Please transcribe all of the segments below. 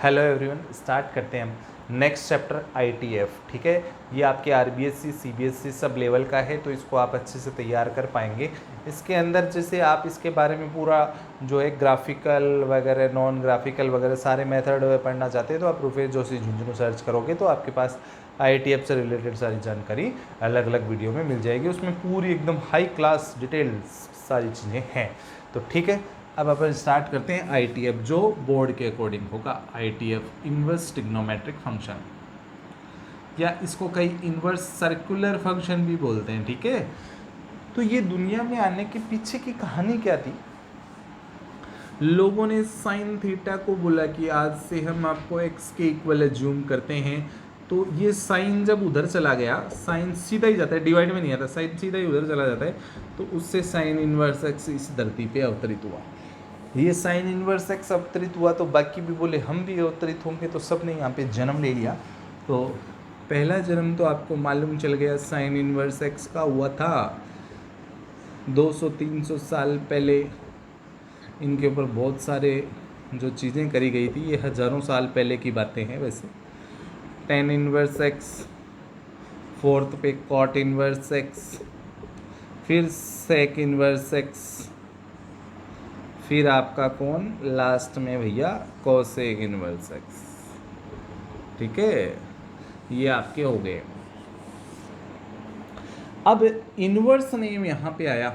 Hello everyone, start करते हैं हम नेक्स्ट चैप्टर आईटीएफ। ठीक है, ये आपके आरबीएससी सीबीएसई सब लेवल का है, तो इसको आप अच्छे से तैयार कर पाएंगे। इसके अंदर जैसे आप इसके बारे में पूरा जो है ग्राफिकल वगैरह नॉन ग्राफिकल वगैरह सारे मेथड पढ़ना चाहते हैं तो आप रूपेश जोशी झुंझुनू सर्च करोगे तो आपके पास आईटीएफ से रिलेटेड सारी जानकारी अलग अलग वीडियो में मिल जाएगी। उसमें पूरी एकदम हाई क्लास डिटेल्स सारी चीज़ें हैं। तो ठीक है, अब अपन स्टार्ट करते हैं आईटीएफ, जो बोर्ड के अकॉर्डिंग होगा। आईटीएफ इन्वर्स ट्रिग्नोमेट्रिक फंक्शन, या इसको कई इन्वर्स सर्कुलर फंक्शन भी बोलते हैं। ठीक है, तो ये दुनिया में आने के पीछे की कहानी क्या थी? लोगों ने साइन थीटा को बोला कि आज से हम आपको एक्स के इक्वल एज्यूम करते हैं, तो ये साइन जब उधर चला गया, साइन सीधा ही जाता है, डिवाइड में नहीं आता, साइन सीधा ही उधर चला जाता है, तो उससे साइन इन्वर्स एक्स इस धरती पे अवतरित हुआ। ये साइन इन्वर्स एक्स अवतरित हुआ तो बाकी भी बोले हम भी अवतरित होंगे, तो सब ने यहाँ पे जन्म ले लिया। तो पहला जन्म तो आपको मालूम चल गया साइन इन्वर्स एक्स का हुआ था 200-300 साल पहले। इनके ऊपर बहुत सारे जो चीज़ें करी गई थी, ये हज़ारों साल पहले की बातें हैं। वैसे टेन इन्वर्स एक्स, फोर्थ पे कॉट इन्वर्स एक्स, फिर सेक इन्वर्स एक्स, फिर आपका कौन लास्ट में भैया कोसेक इन्वर्स एक्स। ठीक है, ये आपके हो गए। अब इन्वर्स नेम यहाँ पे आया।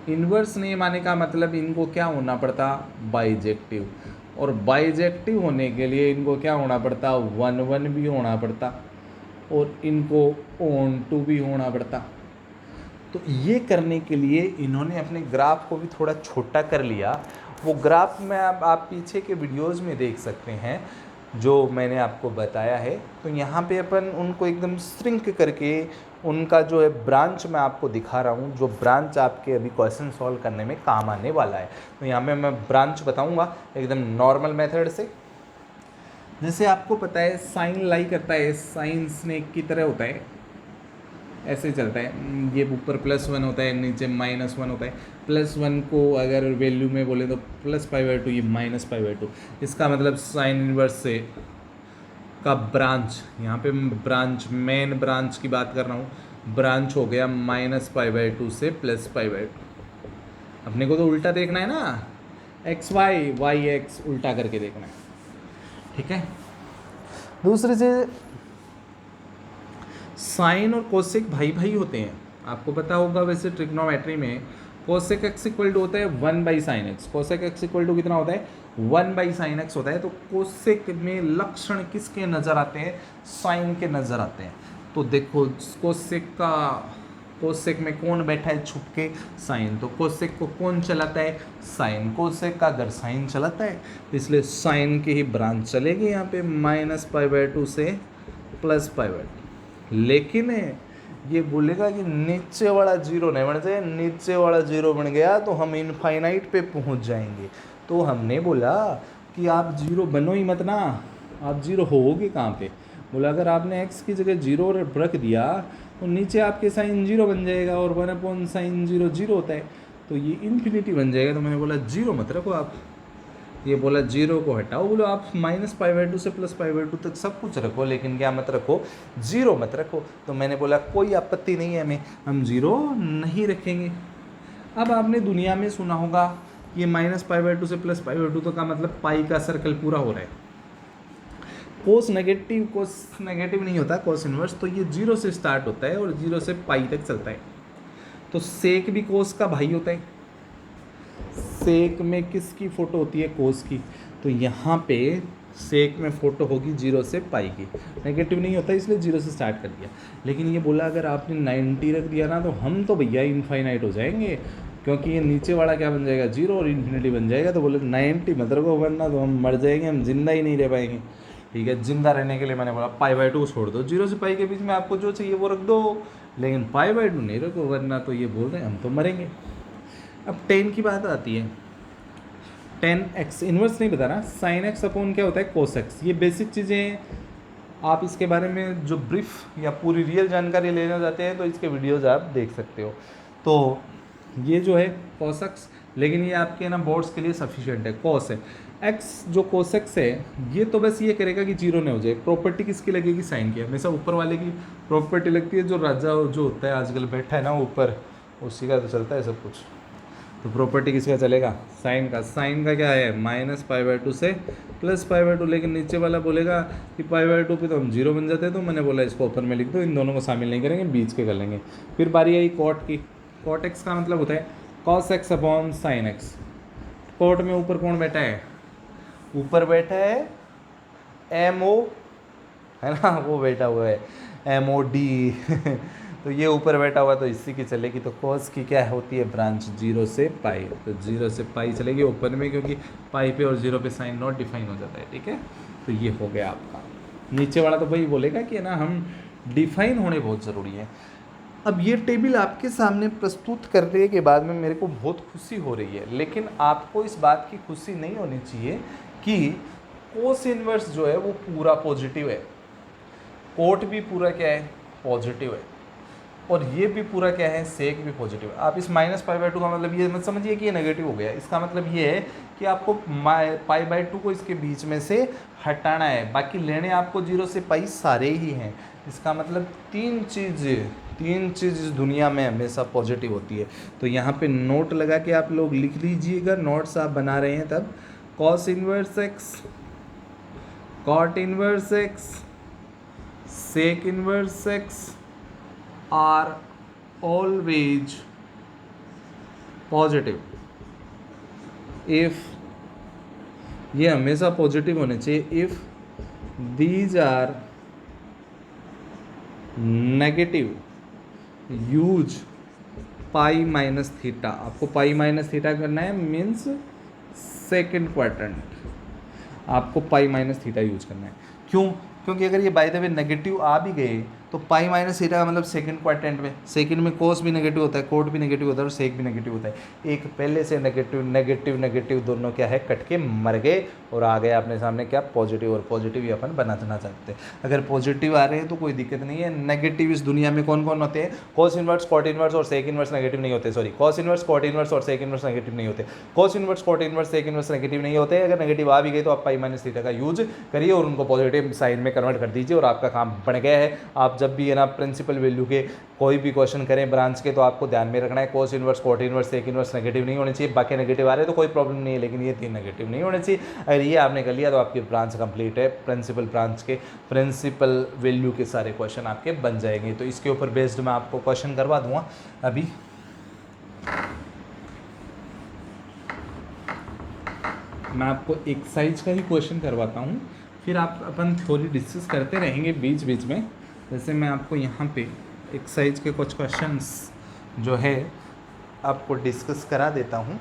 इन्वर्स नेम आने का मतलब इनको क्या होना पड़ता? बाइजेक्टिव, और बाइजेक्टिव होने के लिए इनको क्या होना पड़ता? 1-1 भी होना पड़ता, और इनको ऑन टू भी होना पड़ता। तो ये करने के लिए इन्होंने अपने ग्राफ को भी थोड़ा छोटा कर लिया। वो ग्राफ में आप पीछे के वीडियोस में देख सकते हैं जो मैंने आपको बताया है। तो यहाँ पे अपन उनको एकदम श्रिंक करके उनका जो है ब्रांच मैं आपको दिखा रहा हूँ, जो ब्रांच आपके अभी क्वेश्चन सॉल्व करने में काम आने वाला है। तो यहाँ पे मैं ब्रांच बताऊँगा एकदम नॉर्मल मेथड से। जैसे आपको पता है साइन लाई करता है, साइन स्नेक की तरह होता है, ऐसे चलता है। ये ऊपर +1 होता है, नीचे -1 होता है। +1 को अगर वैल्यू में बोले तो +π/2, ये -π/2। इसका मतलब साइन इन्वर्स से का ब्रांच, यहाँ पे ब्रांच मेन ब्रांच की बात कर रहा हूँ, ब्रांच हो गया -π/2 से +π/2। अपने को तो उल्टा देखना है ना, XY YX उल्टा करके देखना है। ठीक है, दूसरी चीज़, साइन और कोसेक भाई भाई होते हैं, आपको पता होगा। वैसे ट्रिग्नोमेट्री में कोसेक एक्स इक्वल टू होता है 1/sin x। Cosec x equal to कितना होता है? 1/sin x होता है। तो कोसेक में लक्षण किसके नज़र आते हैं? साइन के नज़र आते हैं। तो देखो कोसेक में कौन बैठा है छुप के? साइन। तो कोसेक को कौन चलाता है? साइन। कोसेक का अगर साइन चलाता है तो इसलिए साइन की ही ब्रांच चलेगी यहाँ पे -π/2 से +π/2। लेकिन ये बोलेगा कि नीचे वाला जीरो नहीं बन जाए, नीचे वाला जीरो बन गया तो हम इनफाइनाइट पे पहुंच जाएंगे। तो हमने बोला कि आप जीरो बनो ही मत ना, आप जीरो होगे कहाँ पे? बोला अगर आपने x की जगह जीरो रख दिया तो नीचे आपके साइन जीरो बन जाएगा, और 1/sin 0 जीरो होता है, तो ये इन्फिनिटी बन जाएगा। तो मैंने बोला जीरो मत रखो आप। ये बोला जीरो को हटाओ। बोलो आप -π/2 से +π/2 तक सब कुछ रखो, लेकिन क्या मत रखो? जीरो मत रखो। तो मैंने बोला कोई आपत्ति नहीं है हमें, हम जीरो नहीं रखेंगे। अब आपने दुनिया में सुना होगा ये -π/2 से +π/2 तो का मतलब पाई का सर्कल पूरा हो रहा है। कोस नेगेटिव नहीं होता, कोस इन्वर्स। तो ये जीरो से स्टार्ट होता है और जीरो से पाई तक चलता है। तो सेक भी कोस का भाई होता है। सेक में किसकी फ़ोटो होती है? कोस की। तो यहाँ पे सेक में फ़ोटो होगी 0 से पाई की। नेगेटिव नहीं होता इसलिए 0 से स्टार्ट कर दिया। लेकिन ये बोला अगर आपने 90 रख दिया ना तो हम तो भैया इनफाइनाइट हो जाएंगे, क्योंकि ये नीचे वाला क्या बन जाएगा? जीरो, और इन्फिनिटी बन जाएगा। तो बोले 90 मत रखो वरना तो हम मर जाएंगे, हम जिंदा ही नहीं रह पाएंगे। ठीक है, जिंदा रहने के लिए मैंने बोला π/2 छोड़ दो, 0 से पाई के बीच में आपको जो चाहिए वो रख दो, लेकिन π/2 नहीं रखो वरना तो ये बोल रहे हैं हम तो मरेंगे। अब 10 की बात आती है। 10x इन्वर्स नहीं बता रहा, साइन एक्स अपॉन क्या होता है? Cos x. ये बेसिक चीज़ें आप इसके बारे में जो ब्रीफ या पूरी रियल जानकारी लेना चाहते हैं तो इसके वीडियोज़ आप देख सकते हो। तो ये जो है कोस एक्स लेकिन ये आपके ना बोर्ड्स के लिए सफिशिएंट है। कॉस है एक्स, जो कोस एक्स है ये तो बस ये करेगा कि जीरो नहीं हो जाए। प्रॉपर्टी किसकी लगेगी? साइन की। हमेशा ऊपर वाले की प्रॉपर्टी लगती है, जो राजा जो होता है आजकल बैठा है ना ऊपर, उसी का तो चलता है सब कुछ। तो प्रॉपर्टी किसका चलेगा? साइन का। साइन का क्या है? -π/2 से +π/2, लेकिन नीचे वाला बोलेगा कि π/2 पे तो हम जीरो बन जाते हैं, तो मैंने बोला इसको ऊपर में लिख दो, इन दोनों को शामिल नहीं करेंगे, बीच के कर लेंगे। फिर बारी आई कॉट की। कॉट एक्स का मतलब होता है cos x upon sine x. Cot में ऊपर कौन बैठा है? ऊपर बैठा है MO, है ना, वो बैठा हुआ है MOD तो ये ऊपर बैठा हुआ, तो इसी की चलेगी। तो cos की क्या होती है ब्रांच? 0 से पाई। तो 0 से पाई चलेगी ऊपर में, क्योंकि पाई पे और 0 पे साइन नॉट डिफाइन हो जाता है, ठीक है। तो ये हो गया आपका। नीचे वाला तो भाई बोलेगा कि ना हम डिफाइन होने बहुत ज़रूरी है। अब ये टेबल आपके सामने प्रस्तुत करने के बाद में मेरे को बहुत खुशी हो रही है, लेकिन आपको इस बात की खुशी नहीं होनी चाहिए कि कोस इनवर्स जो है वो पूरा पॉजिटिव है, कोट भी पूरा क्या है? पॉजिटिव है, और ये भी पूरा क्या है? सेक भी पॉजिटिव है। आप इस -π/2 का मतलब ये मत समझिए कि ये नेगेटिव हो गया। इसका मतलब ये है कि आपको π/2 को इसके बीच में से हटाना है, बाकी लेने आपको 0 से पाई सारे ही हैं। इसका मतलब तीन चीज़ इस दुनिया में हमेशा पॉजिटिव होती है। तो यहाँ पे नोट लगा के आप लोग लिख लीजिएगा, नोट्स आप बना रहे हैं तब। cos inverse x, cot inverse x, sec inverse x are always positive. If, ये हमेशा पॉजिटिव होने चाहिए। If these are negative use π-θ। आपको π-θ करना है, मीन्स सेकेंड क्वाड्रेंट, आपको π-θ यूज करना है। क्यों? क्योंकि अगर ये बाय द वे नेगेटिव आ भी गए तो π-θ का मतलब सेकंड क्वाड्रेंट में, सेकंड में कोस भी नेगेटिव होता है, कोट भी नेगेटिव होता है, और सेक भी नेगेटिव होता है। एक पहले से नेगेटिव दोनों क्या है? कट के मर गए, और आ गया अपने सामने क्या? पॉजिटिव। और पॉजिटिव ही अपन बनाना चाहते हैं। अगर पॉजिटिव आ रहे हैं तो कोई दिक्कत नहीं है। नेगेटिव इस दुनिया में कौन कौन होते हैं? कॉस इनवर्स, कॉट इनवर्स और सेक इनवर्स नेगेटिव नहीं होते। Sorry, cos inverse, cot inverse और सेक इनवर्स नेगेटिव नहीं होते। Cos inverse, cot inverse, sec inverse negative नहीं होते। अगर नेगेटिव आ भी गए तो आप π-θ का यूज करिए और उनको पॉजिटिव साइन में कन्वर्ट कर दीजिए, और आपका काम बन गया है। आप जब भी है ना प्रिंसिपल वैल्यू के कोई भी क्वेश्चन करें ब्रांच के, तो आपको ध्यान में रखना है cos inverse, cot inverse, sec inverse negative नहीं होने चाहिए। बाकी नेगेटिव आ रहे हैं तो कोई प्रॉब्लम नहीं है, लेकिन ये तीन नेगेटिव नहीं होने चाहिए। अगर ये आपने कर लिया तो आपकी ब्रांच कंप्लीट है। प्रिंसिपल ब्रांच के प्रिंसिपल वैल्यू के सारे क्वेश्चन आपके बन जाएंगे। तो इसके ऊपर बेस्ड मैं आपको क्वेश्चन करवा दूंगा। अभी मैं आपको एक्सरसाइज का ही क्वेश्चन करवाता हूँ, फिर आप अपन थोड़ी डिस्कस करते रहेंगे बीच बीच में। जैसे मैं आपको यहाँ पे एक्सरसाइज के कुछ क्वेश्चंस जो है आपको डिस्कस करा देता हूँ।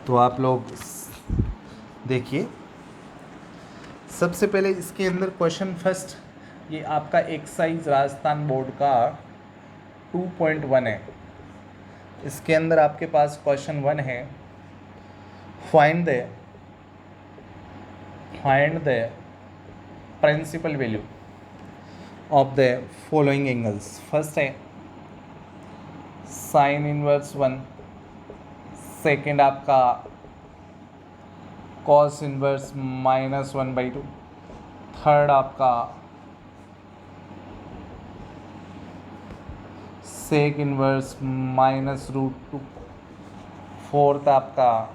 तो आप लोग देखिए, सबसे पहले इसके अंदर क्वेश्चन फर्स्ट, ये आपका एक्सरसाइज राजस्थान बोर्ड का 2.1 है। इसके अंदर आपके पास क्वेश्चन 1 है, find the principal value of the following angles. First है साइन इनवर्स 1, सेकेंड आपका कॉस इनवर्स -1/2, थर्ड आपका सेक इनवर्स -√2, फोर्थ आपका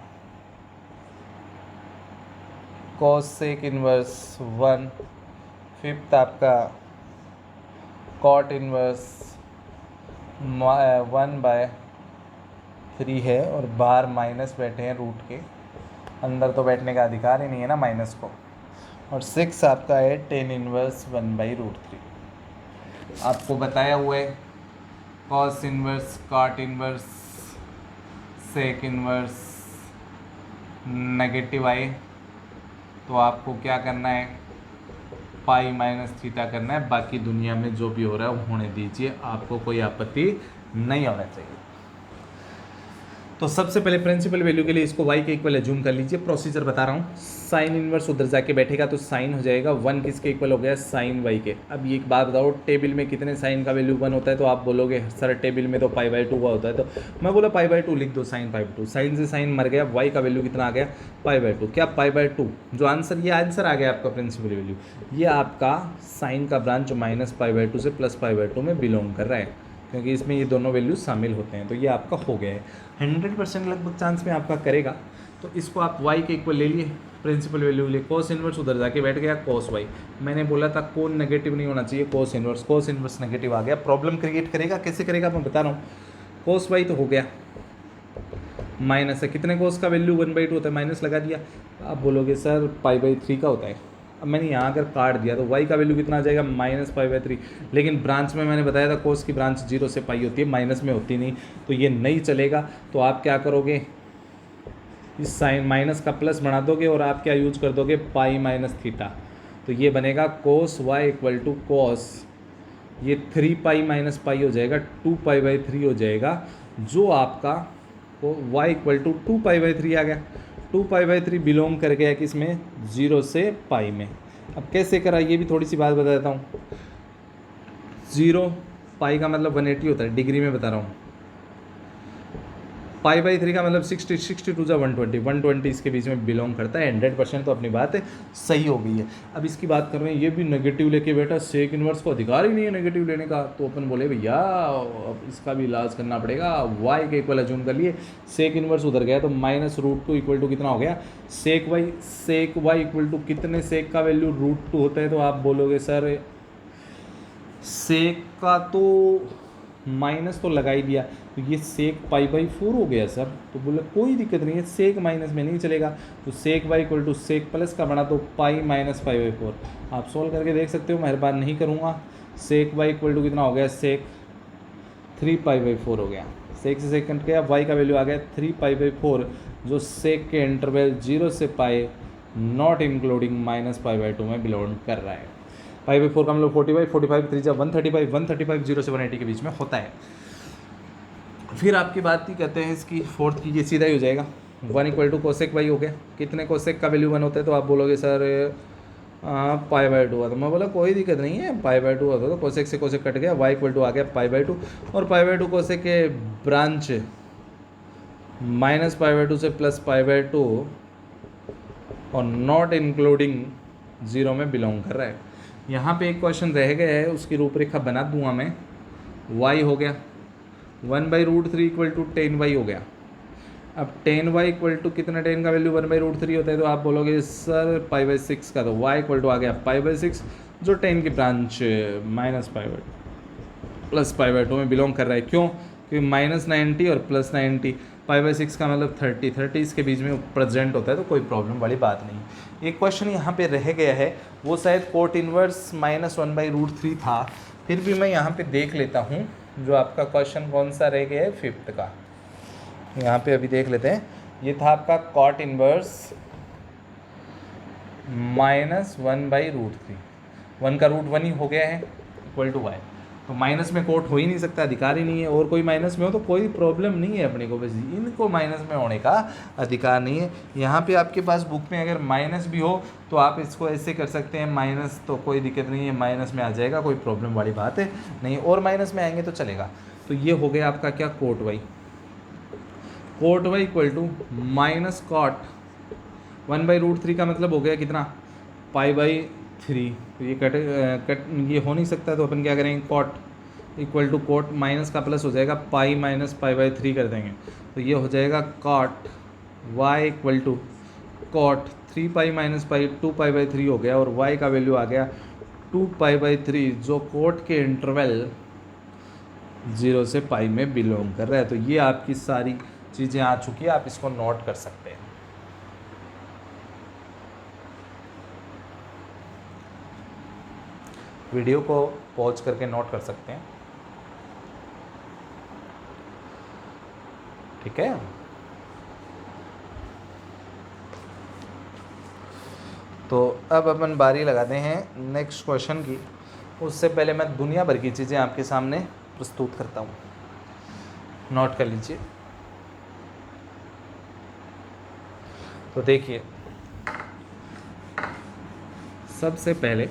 कॉस सेक इनवर्स 1, फिफ्थ आपका कॉट इनवर्स 1/3 है, और बाहर माइनस बैठे हैं रूट के, अंदर तो बैठने का अधिकार ही नहीं है ना माइनस को, और 6 आपका है टेन इनवर्स 1/√3। आपको बताया हुआ है cos inverse, cot inverse, sec inverse negative आए तो आपको क्या करना है? π-θ करना है। बाकी दुनिया में जो भी हो रहा है वो होने दीजिए, आपको कोई आपत्ति नहीं होना चाहिए। तो सबसे पहले प्रिंसिपल वैल्यू के लिए इसको y के इक्वल एज्यूम कर लीजिए। प्रोसीजर बता रहा हूँ, साइन इनवर्स उधर जाके बैठेगा तो साइन हो जाएगा 1 किसके इक्वल हो गया, साइन y के। अब ये एक बात बताओ, टेबल में कितने साइन का वैल्यू 1 होता है, तो आप बोलोगे सर टेबल में तो π/2 का होता है, तो मैं बोला π/2 लिख दो, साइन π/2, साइन से साइन मर गया, y का वैल्यू कितना आ गया, π/2। क्या π/2 जो आंसर, ये आंसर आ गया आपका प्रिंसिपल वैल्यू, ये आपका साइन का ब्रांच -π/2 से +π/2 में बिलोंग कर रहा है, क्योंकि इसमें ये दोनों वैल्यू शामिल होते हैं। तो ये आपका हो गया है, 100% लगभग चांस में आपका करेगा। तो इसको आप y के इक्वल ले लिए, प्रिंसिपल वैल्यू ले, कोस इनवर्स उधर जाके बैठ गया कोस y। मैंने बोला था कोन नेगेटिव नहीं होना चाहिए, कोस इनवर्स नेगेटिव आ गया, प्रॉब्लम क्रिएट करेगा। कैसे करेगा मैं बता रहा हूँ, कोस y तो हो गया, माइनस है, कितने कोस का वैल्यू 1/2 होता है, माइनस लगा दिया। आप बोलोगे सर π/3 का होता है। अब मैंने यहाँ अगर काट दिया तो y का वैल्यू कितना आ जाएगा, -π/3। लेकिन ब्रांच में मैंने बताया था कोस की ब्रांच 0 से पाई होती है, माइनस में होती नहीं, तो ये नहीं चलेगा। तो आप क्या करोगे, इस साइन माइनस का प्लस बना दोगे और आप क्या यूज कर दोगे, π-θ। तो ये बनेगा कोस y इक्वल टू कोस, ये 3π - π हो जाएगा, 2π/3 हो जाएगा, जो आपका y इक्वल टू 2π/3 आ गया। 2π/3 बिलोंग कर गया किसमें, 0 से पाई में। अब कैसे करा ये भी थोड़ी सी बात बता देता हूँ। 0 पाई का मतलब 180 होता है, डिग्री में बता रहा हूँ। π/3 का मतलब 60, 62 जा 120, 120 इसके बीच में बिलोंग करता है। 100% तो अपनी बात है सही हो गई है। अब इसकी बात कर रहे हैं, ये भी नेगेटिव लेके बेटा, सेक इन्वर्स को अधिकार ही नहीं है नेगेटिव लेने का। तो अपन बोले भैया अब इसका भी इलाज करना पड़ेगा। y के इक्वल अज्यूम कर लिए, सेक इन्वर्स उधर गया तो -√2 इक्वल टू कितना हो गया, सेक y इक्वल टू कितने, सेक का वैल्यू √2 होता है। तो आप बोलोगे सर सेक का तो माइनस तो लगा ही दिया, तो ये सेक π/4 हो गया सर। तो बोले कोई दिक्कत नहीं है, सेक माइनस में नहीं चलेगा। तो sec y equal to sec plus का बना तो π - π/4। आप सोल्व करके देख सकते हो, मेहरबान नहीं करूँगा। सेक y इक्वल टू कितना हो गया, सेक 3π/4 हो गया। सेक से सेक कट गया, y का वैल्यू आ गया 3π/4, जो सेक के इंटरवल 0 से पाई नॉट इंक्लूडिंग -π/2 में बिलोंग कर रहा है। π/4 का मतलब 45, 45 3 जा 135, 135 0 से 180 के बीच में होता है। फिर आपकी बात ही कहते हैं इसकी फोर्थ की, ये सीधा ही हो जाएगा। 1 इक्वल टू कोसेक y हो गया, कितने कोसेक का वैल्यू 1 होता है। तो आप बोलोगे सर π/2 हुआ। तो मैं बोला कोई दिक्कत नहीं है, π/2 होता तो कोसेक से कोसेक कट गया, y इक्वल टू आ गया π/2, और π/2 कोसेक के ब्रांच -π/2 से +π/2 और नॉट इंक्लूडिंग 0 में बिलोंग कर रहा है। यहाँ पे एक क्वेश्चन रह गया है, उसकी रूपरेखा बना दूंगा मैं। y हो गया 1/√3 इक्वल टू 10y हो गया। अब 10y इक्वल टू कितना, 10 का वैल्यू 1/√3 होता है। तो आप बोलोगे सर π/6 का, तो y इक्वल टू आ गया π/6, जो 10 की ब्रांच -π/2 +π/2 में बिलोंग कर रहा है। क्यों, क्योंकि -90 और +90, π/6 का मतलब 30, 30 इसके बीच में प्रेजेंट होता है, तो कोई प्रॉब्लम वाली बात नहीं। एक क्वेश्चन यहाँ पे रह गया है, वो शायद कोट इनवर्स -1/√3 था। फिर भी मैं यहाँ पे देख लेता हूँ, जो आपका क्वेश्चन कौन सा रह गया है, 5th का। यहाँ पे अभी देख लेते हैं। ये था आपका कॉट इनवर्स -1/√3, 1 का रूट 1 ही हो गया है इक्वल टू y। तो माइनस में कोट हो ही नहीं सकता, अधिकार ही नहीं है। और कोई माइनस में हो तो कोई प्रॉब्लम नहीं है अपने को, बस इनको माइनस में होने का अधिकार नहीं है। यहाँ पे आपके पास बुक में अगर माइनस भी हो तो आप इसको ऐसे कर सकते हैं, माइनस तो कोई दिक्कत नहीं है, माइनस में आ जाएगा, कोई प्रॉब्लम वाली बात है नहीं। और माइनस में आएंगे तो चलेगा। तो ये हो गया आपका क्या, cot y। Cot y equal to minus cot 1/√3 का मतलब हो गया कितना, π/3। तो ये कट ये हो नहीं सकता, तो अपन क्या करेंगे, cot equal to cot minus का प्लस हो जाएगा, π - π/3 कर देंगे। तो ये हो जाएगा cot y equal to cot 3π - π 2π/3 हो गया, और y का वैल्यू आ गया 2π/3, जो कोट के इंटरवल 0 से पाई में बिलोंग कर रहा है। तो ये आपकी सारी चीज़ें आ चुकी है, आप इसको नोट कर सकते हैं। वीडियो को पॉज करके नोट कर सकते हैं, ठीक है। तो अब अपन बारी लगाते हैं नेक्स्ट क्वेश्चन की। उससे पहले मैं दुनिया भर की चीज़ें आपके सामने प्रस्तुत करता हूँ, नोट कर लीजिए। तो देखिए, सबसे पहले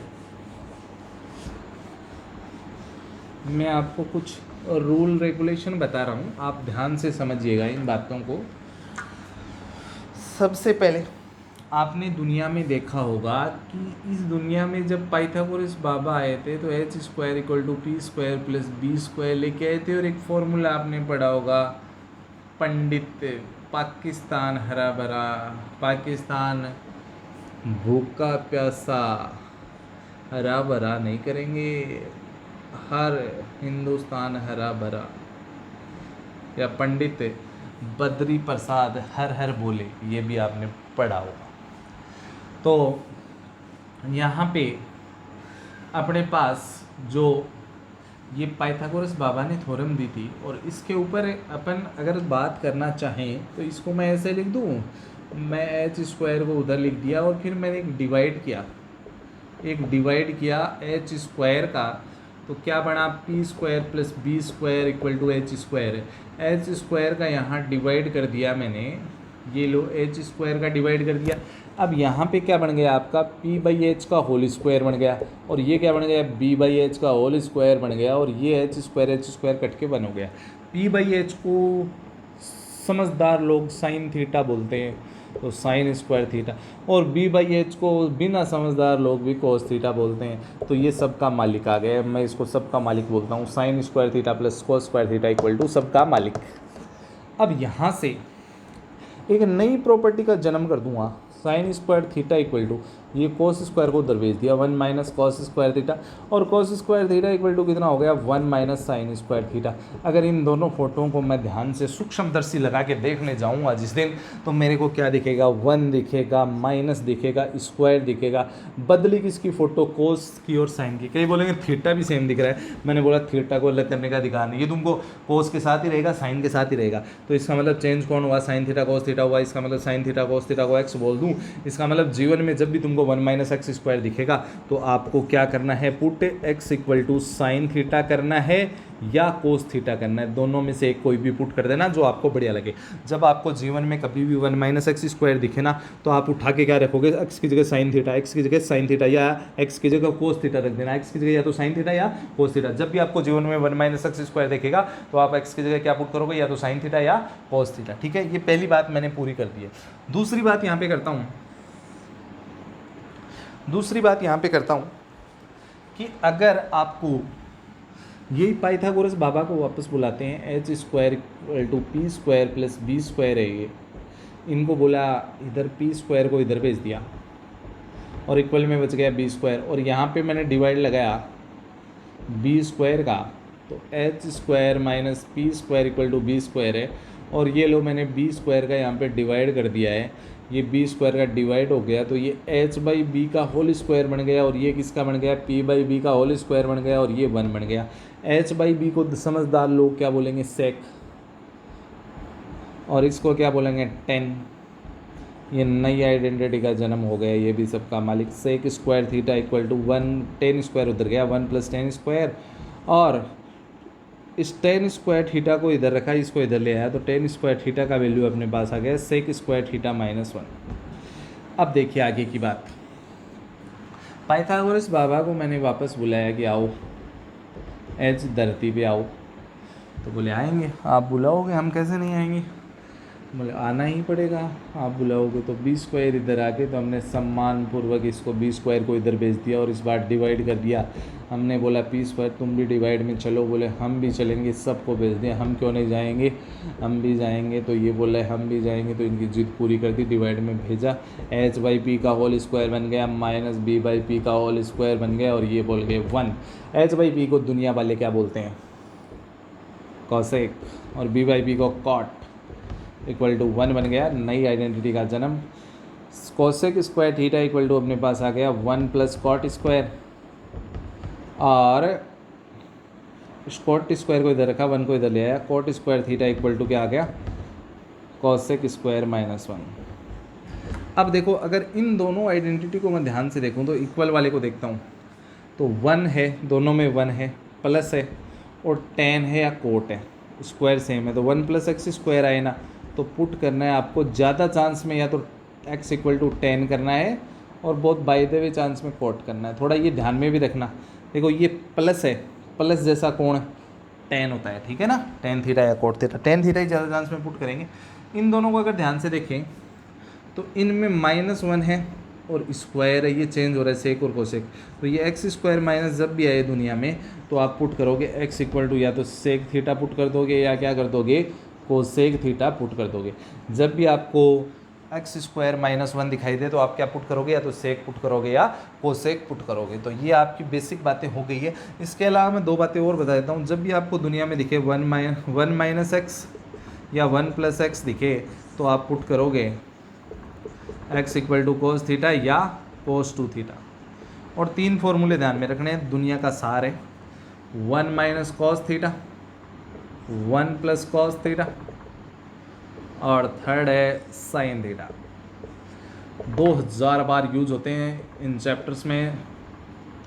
मैं आपको कुछ रूल रेगुलेशन बता रहा हूँ, आप ध्यान से समझिएगा इन बातों को। सबसे पहले आपने दुनिया में देखा होगा कि इस दुनिया में जब पाइथागोरस बाबा आए थे तो H square equal to P square plus B square लेके आए थे, और एक फॉर्मूला आपने पढ़ा होगा, पंडित पाकिस्तान हरा भरा, पाकिस्तान भूखा प्यासा हरा भरा नहीं करेंगे, हर हिंदुस्तान हरा भरा, या पंडित बद्री प्रसाद हर हर बोले, ये भी आपने पढ़ा होगा। तो यहाँ पे अपने पास जो ये पाइथागोरस बाबा ने थ्योरम दी थी, और इसके ऊपर अपन अगर बात करना चाहें तो इसको मैं ऐसे लिख दूँ, मैं एच स्क्वायर को उधर लिख दिया और फिर मैंने एक डिवाइड किया एच स्क्वायर का, तो क्या बना P square plus B square equal to H square. H square का यहाँ डिवाइड कर दिया मैंने, ये लो एच स्क्वायर का डिवाइड कर दिया। अब यहाँ पे क्या बन गया आपका पी बाई एच का होल स्क्वायर बन गया, और ये क्या बन गया बी बाई एच का होल स्क्वायर बन गया, और ये एच स्क्वायर कट के बन हो गया। पी बाई एच को समझदार लोग साइन थीटा बोलते हैं, तो साइन स्क्वायर थीटा, और बी बाई एच को बिना समझदार लोग भी कोस थीटा बोलते हैं। तो ये सबका मालिक आ गया, मैं इसको सबका मालिक बोलता हूँ, sine square theta plus cos square theta equal to सबका मालिक। अब यहाँ से एक नई प्रॉपर्टी का जन्म कर दूंगा, sine square theta equal to, ये कोस स्क्वायर को उधर भेज दिया 1 माइनस कॉस स्क्वायर थीटा, और cos square theta equal to कितना हो गया 1 माइनस साइन स्क्वायर थीटा। अगर इन दोनों फोटों को मैं ध्यान से सूक्ष्मदर्शी लगा के देखने जाऊंगा जिस दिन, तो मेरे को क्या दिखेगा 1 दिखेगा, माइनस दिखेगा, स्क्वायर दिखेगा। बदली किसकी फ़ोटो, कोस की और साइन की। कई बोलेंगे थीटा भी सेम दिख रहा है, मैंने बोला थीटा को अलग करने का अधिकार नहीं, ये तुमको कोस के साथ ही रहेगा, साइन के साथ ही रहेगा। तो इसका मतलब चेंज कौन हुआ, साइन थीटा कोस थीटा हुआ, इसका मतलब साइन थीटा कोस थीटा को एक्स बोल दूँ। इसका मतलब जीवन में जब भी तुमको 1 माइनस एक्स स्क्वायर दिखेगा तो आपको क्या करना है, put x equal to sine theta करना है या कोस थीटा करना है, दोनों में से एक कोई भी पुट कर देना जो आपको बढ़िया लगे। जब आपको जीवन में कभी भी 1 माइनस एक्स स्क्वायर दिखे ना, तो आप उठा के क्या रखोगे, एक्स की जगह साइन थीटा, एक्स की जगह साइन थीटा, या एक्स की जगह कोस थीटा रख देना, एक्स की जगह या तो साइन थीटा या कोस थीटा। जब भी आपको जीवन में 1 माइनस एक्स स्क्वायर देखेगा तो आप एक्स की जगह क्या पुट करोगे, या तो साइन थीटा या कोस थीटा। ठीक है, ये पहली बात मैंने पूरी कर दी है। दूसरी बात यहाँ पे करता हूँ कि अगर आपको यही पाइथागोरस बाबा को वापस बुलाते हैं, H square equal to P square plus B square है ये, इनको बोला इधर पी स्क्वायर को इधर भेज दिया और इक्वल में बच गया बी स्क्वायर, और यहाँ पे मैंने डिवाइड लगाया बी स्क्वायर का, तो H square minus P square equal to B square है, और ये लो मैंने बी स्क्वायर का यहाँ पे डिवाइड कर दिया है, ये बी स्क्वायर का डिवाइड हो गया, तो ये एच बाई बी का होल स्क्वायर बन गया, और ये किसका बन गया पी बाई बी का होल स्क्वायर बन गया, और ये 1 बन गया। एच बाई बी को समझदार लोग क्या बोलेंगे, सेक, और इसको क्या बोलेंगे 10। ये नई आइडेंटिटी का जन्म हो गया, ये भी सबका मालिक। Sec square theta equal to 1, 10 square उधर गया 1 प्लस 10 स्क्वायर, और इस 10 स्क्वायर थीटा को इधर रखा, इसको इधर ले आया, तो 10 स्क्वायर थीटा का वैल्यू अपने पास आ गया सेक स्क्वायर थीटा माइनस 1। अब देखिए आगे की बात, पाइथागोरस बाबा को मैंने वापस बुलाया कि आओ एच धरती पे आओ, तो बोले आएंगे, आप बुलाओगे, हम कैसे नहीं आएंगे, बोले आना ही पड़ेगा, आप बुलाओगे। तो बी स्क्वायर इधर आके, तो हमने सम्मानपूर्वक इसको बी स्क्वायर को इधर भेज दिया और इस बार डिवाइड कर दिया। हमने बोला पी स्क्वायर तुम भी डिवाइड में चलो, बोले हम भी चलेंगे, सबको भेज दिया, हम क्यों नहीं जाएंगे, हम भी जाएंगे। तो ये बोला हम भी जाएंगे, तो इनकी जिद पूरी कर दी, डिवाइड में भेजा। एच बाई पी का होल स्क्वायर बन गया माइनस बी बाई पी का होल स्क्वायर बन गया, और ये बोल गए 1। एच बाई पी को दुनिया वाले क्या बोलते हैं, कॉसेक, और बी बाई पी को कॉट इक्वल टू 1 बन गया, नई आइडेंटिटी का जन्म। Cosec square theta equal to अपने पास आ गया 1 प्लस कॉट स्क्वायर, और कॉट स्क्वायर को इधर रखा, 1 को इधर ले आया, cot square theta equal to क्या आ गया कोसेक स्क्वायर माइनस 1। अब देखो अगर इन दोनों आइडेंटिटी को मैं ध्यान से देखूं, तो इक्वल वाले को देखता हूँ तो 1 है, दोनों में 1 है, प्लस है, और 10 है या कोट है, स्क्वायर सेम है, तो 1 प्लस एक्स स्क्वायर आए ना, तो पुट करना है आपको। ज़्यादा चांस में या तो एक्स इक्वल टू 10 करना है और बहुत बाय द वे चांस में कोट करना है। थोड़ा ये ध्यान में भी रखना, देखो ये प्लस है, प्लस जैसा कोण टेन होता है, ठीक है ना, टेन थीटा या कोट थीटा, टेन थीटा ही ज़्यादा चांस में पुट करेंगे। इन दोनों को अगर ध्यान से देखें तो इनमें -1 है और स्क्वायर है, ये चेंज हो रहा है सेक और कोसेक, तो ये एक्स स्क्वायर माइनस जब भी आए दुनिया में तो आप पुट करोगे एक्स इक्वल टू या तो सेक थीटा पुट कर दोगे या क्या कर दोगे, कोसेक थीटा पुट कर दोगे। जब भी आपको एक्स स्क्वायर -1 दिखाई दे तो आप क्या पुट करोगे, या तो सेक पुट करोगे या कोसेक पुट करोगे। तो ये आपकी बेसिक बातें हो गई है। इसके अलावा मैं 2 बातें और बता देता हूँ। जब भी आपको दुनिया में दिखे 1 माइनस एक्स या 1 प्लस एक्स दिखे तो आप पुट करोगे x equal to cos theta या कोस 2 थीटा। और 3 फॉर्मूले ध्यान में रखने हैं, दुनिया का सार है 1 minus cos theta, 1 plus cos theta और थर्ड है साइन थीटा। 2000 बार यूज होते हैं इन चैप्टर्स में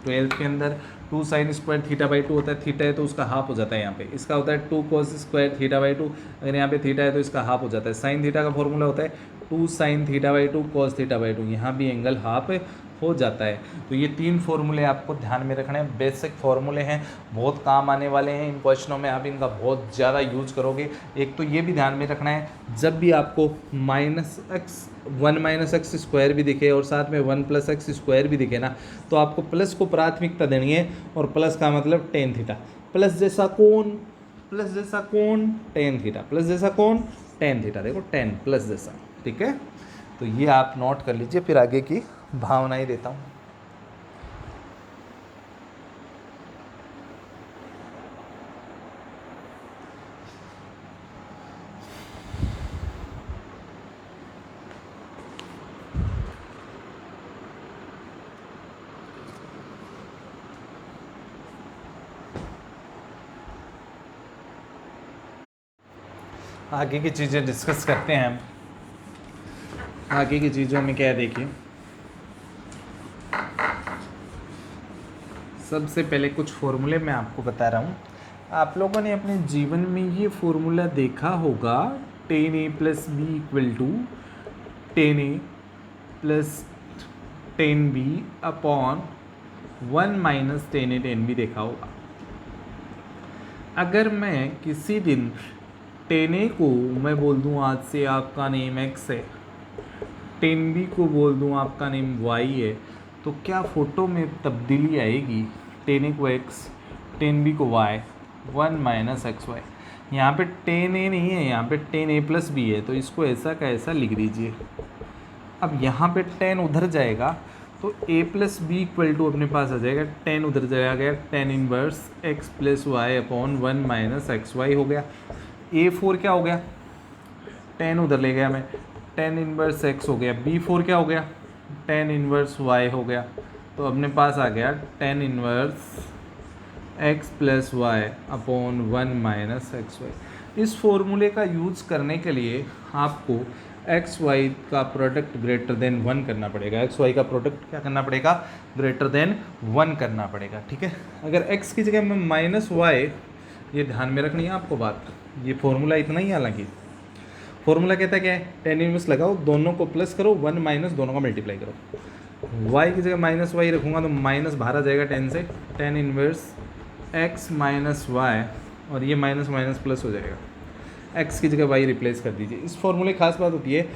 12th के अंदर। 2 साइन स्क्वायर थीटा बाई 2 होता है, थीटा है तो उसका हाफ हो जाता है यहाँ पे, इसका होता है 2 कोस स्क्वायर थीटा बाई 2, अगर यहाँ पे थीटा है तो इसका हाफ हो जाता है। साइन थीटा का फॉर्मूला होता है 2 sine theta by 2 cos theta by 2, यहाँ भी एंगल हाफ हो जाता है। तो ये 3 फॉर्मूले आपको ध्यान में रखने हैं, बेसिक फॉर्मूले हैं, बहुत काम आने वाले हैं इन क्वेश्चनों में, आप इनका बहुत ज़्यादा यूज करोगे। एक तो ये भी ध्यान में रखना है, जब भी आपको -1 माइनस एक्स स्क्वायर भी दिखे और साथ में 1 प्लस एक्स स्क्वायर भी दिखे ना, तो आपको प्लस को प्राथमिकता देनी है, और प्लस का मतलब टेन थीटा, प्लस जैसा कोण टेन थीटा, प्लस जैसा कोण टेन थीटा, देखो 10 प्लस जैसा, ठीक है। तो ये आप नोट कर लीजिए, फिर आगे की भावनाएं देता हूँ। आगे की चीज़ें डिस्कस करते हैं हम। आगे की चीज़ों में क्या है देखिए, सबसे पहले कुछ फॉर्मूले मैं आपको बता रहा हूँ। आप लोगों ने अपने जीवन में ये फॉर्मूला देखा होगा, 10a plus B equal to 10a plus 10b upon 1 minus 10a 10b देखा होगा। अगर मैं किसी दिन 10a को मैं बोल दूँ आज से आपका नेम x है, 10b को बोल दूँ आपका नेम y है, तो क्या फ़ोटो में तब्दीली आएगी? 10a को x, 10b को y, 1 माइनस एक्स वाई। यहाँ पे 10a नहीं है, यहाँ पे 10a प्लस b है, तो इसको ऐसा का ऐसा लिख दीजिए। अब यहाँ पे 10 उधर जाएगा तो a plus B equal to अपने पास आ जाएगा, 10 उधर चला गया, 10 inverse x plus y upon 1 minus x y हो गया। a4 क्या हो गया, 10 उधर ले गया मैं, 10 इनवर्स x हो गया। b4 क्या हो गया, 10 इनवर्स y हो गया। तो अपने पास आ गया 10 inverse x plus y upon 1 minus x y. इस फॉर्मूले का यूज़ करने के लिए आपको एक्स वाई का प्रोडक्ट ग्रेटर देन 1 करना पड़ेगा। एक्स वाई का प्रोडक्ट क्या करना पड़ेगा, ग्रेटर देन 1 करना पड़ेगा, ठीक है। अगर x की जगह में माइनस वाई, ये ध्यान में रखनी है आपको बात, ये फॉर्मूला इतना ही, हालांकि फॉर्मूला कहता है क्या है, 10 इनवर्स लगाओ, दोनों को प्लस करो, 1 माइनस दोनों का मल्टीप्लाई करो। y की जगह माइनस वाई रखूँगा तो माइनस बाहर आ जाएगा 10 से, 10 इनवर्स x माइनस वाई, और ये माइनस माइनस प्लस हो जाएगा, x की जगह y रिप्लेस कर दीजिए। इस फॉर्मूले की खास बात होती है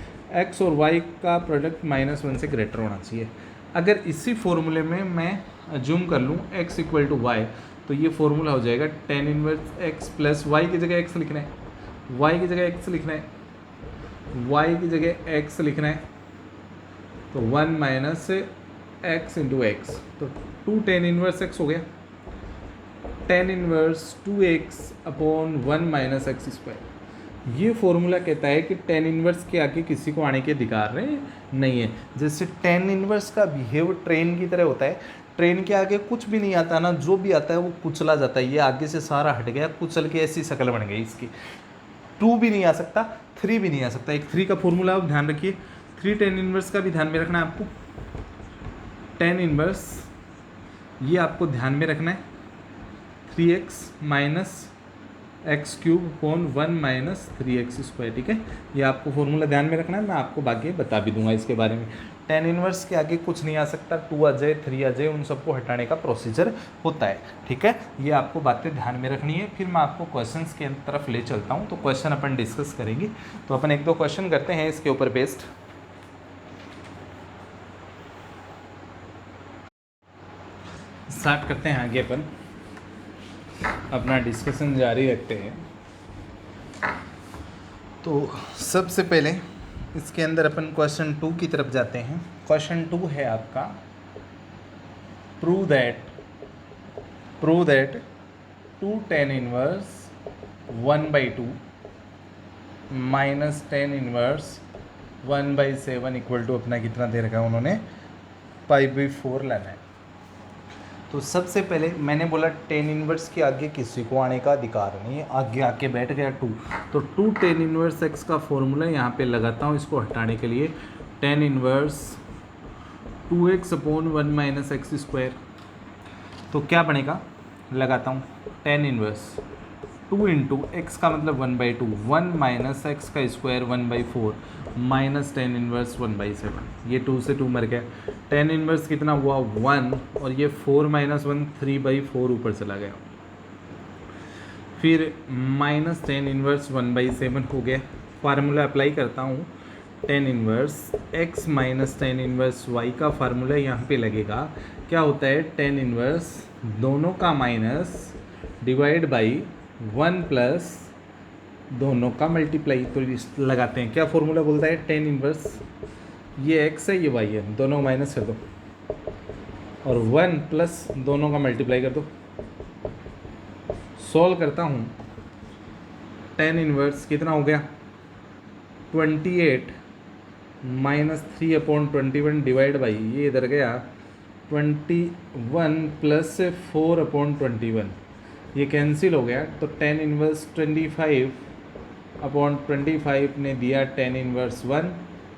x और y का प्रोडक्ट -1 से ग्रेटर होना चाहिए। अगर इसी फॉर्मूले में मैं अज्यूम कर लूँ x इक्वल टू वाई, तो ये फॉर्मूला हो जाएगा 10 इनवर्स x प्लस y की जगह x लिखना है, y की जगह x लिखना है, y की जगह x लिखना है, तो 1 माइनस x इंटू एक्स, तो 2 10 इनवर्स x हो गया, 10 inverse 2x upon 1 minus x square. ये फॉर्मूला कहता है कि 10 इनवर्स के आगे किसी को आने के अधिकार नहीं है। जैसे 10 इनवर्स का बिहेव ट्रेन की तरह होता है, ट्रेन के आगे कुछ भी नहीं आता ना, जो भी आता है वो कुचला जाता है। ये आगे से सारा हट गया, कुचल के ऐसी शक्ल बन गई इसकी। 2 भी नहीं आ सकता, 3 भी नहीं आ सकता। एक 3 का फॉर्मूला आप ध्यान रखिए, 3 10 इनवर्स का भी ध्यान में रखना है आपको। 10 इनवर्स ये आपको ध्यान में रखना है, 3x minus x cube upon 1 minus 3x², ठीक है। ये आपको फॉर्मूला ध्यान में रखना है, मैं आपको बाकी बता भी दूंगा इसके बारे में। टेन इनवर्स के आगे कुछ नहीं आ सकता, 2 आ जाए 3 आ जाए, उन सबको हटाने का प्रोसीजर होता है, ठीक है। ये आपको बातें ध्यान में रखनी है। फिर मैं आपको क्वेश्चंस के तरफ ले चलता हूँ, तो क्वेश्चन अपन डिस्कस करेंगे। तो अपन 1-2 क्वेश्चन करते हैं इसके ऊपर बेस्ड। स्टार्ट करते हैं, आगे अपन अपना डिस्कशन जारी रखते हैं। तो सबसे पहले इसके अंदर अपन क्वेश्चन 2 की तरफ जाते हैं। क्वेश्चन 2 है आपका, prove that 2 tan inverse 1/2 minus tan inverse 1/7 equal to अपना कितना दे रखा है उन्होंने, π/4 लाना है। तो सबसे पहले मैंने बोला tan इनवर्स के आगे किसी को आने का अधिकार नहीं है, आगे आके बैठ गया 2, तो 2 tan इनवर्स x का फॉर्मूला यहाँ पे लगाता हूँ इसको हटाने के लिए। tan inverse 2x upon 1 minus x², तो क्या बनेगा, लगाता हूँ tan इनवर्स 2 इंटू एक्स का मतलब 1/2, 1 माइनस एक्स का स्क्वायर 1/4 माइनस tan इनवर्स 1/7, ये 2 से 2 मर गया। tan इनवर्स कितना हुआ 1, और ये 4 माइनस 1 3/4 ऊपर चला गया। फिर माइनस tan इनवर्स 1/7 हो गया। फार्मूला अप्लाई करता हूँ, tan inverse x minus tan inverse y का फार्मूला यहाँ पे लगेगा। क्या होता है, tan इनवर्स दोनों का माइनस डिवाइड बाई 1 प्लस दोनों का मल्टीप्लाई। तो लगाते हैं, क्या फॉर्मूला बोलता है, tan इनवर्स ये x है ये y है, दोनों माइनस कर दो, और 1 प्लस दोनों का मल्टीप्लाई कर दो। सॉल्व करता हूँ, tan इनवर्स कितना हो गया 28 माइनस 3/21 डिवाइड बाई, ये इधर गया 21 प्लस 4/21, ये कैंसिल हो गया। तो tan इनवर्स 25/25 ने दिया tan इनवर्स 1,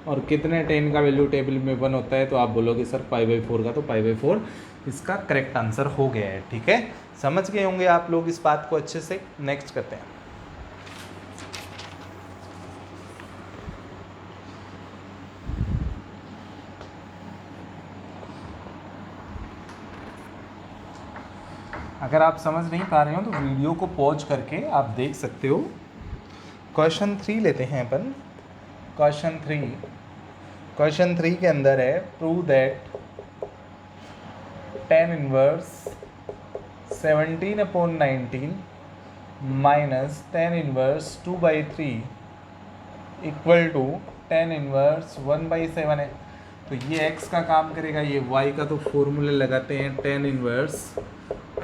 और कितने tan का वैल्यू टेबल में 1 होता है, तो आप बोलोगे सर π/4 का, तो π/4 इसका करेक्ट आंसर हो गया है, ठीक है। समझ गए होंगे आप लोग इस बात को अच्छे से। नेक्स्ट करते हैं। अगर आप समझ नहीं पा रहे हो तो वीडियो को पॉज करके आप देख सकते हो। क्वेश्चन 3 लेते हैं अपन। क्वेश्चन 3 के अंदर है, prove that tan inverse 17/19 minus tan inverse 2/3 equal to tan inverse 1/7 है। तो ये x का काम करेगा, ये y का, तो फॉर्मूले लगाते हैं, tan inverse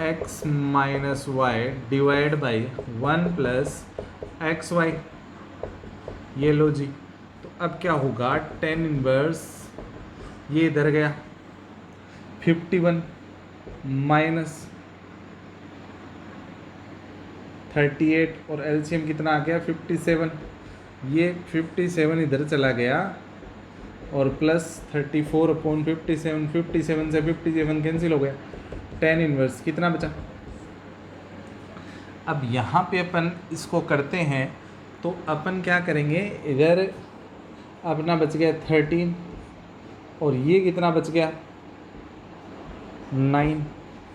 x minus y divide by 1 plus x y, ये लो जी। तो अब क्या होगा, tan इनवर्स ये इधर गया 51 माइनस 38, और एलसीएम कितना आ गया 57, ये 57 इधर चला गया, और प्लस 34/57, 57 से 57 कैंसिल हो गया। tan इनवर्स कितना बचा। अब यहाँ पे अपन इसको करते हैं, तो अपन क्या करेंगे, इधर अपना बच गया 13, और ये कितना बच गया 9।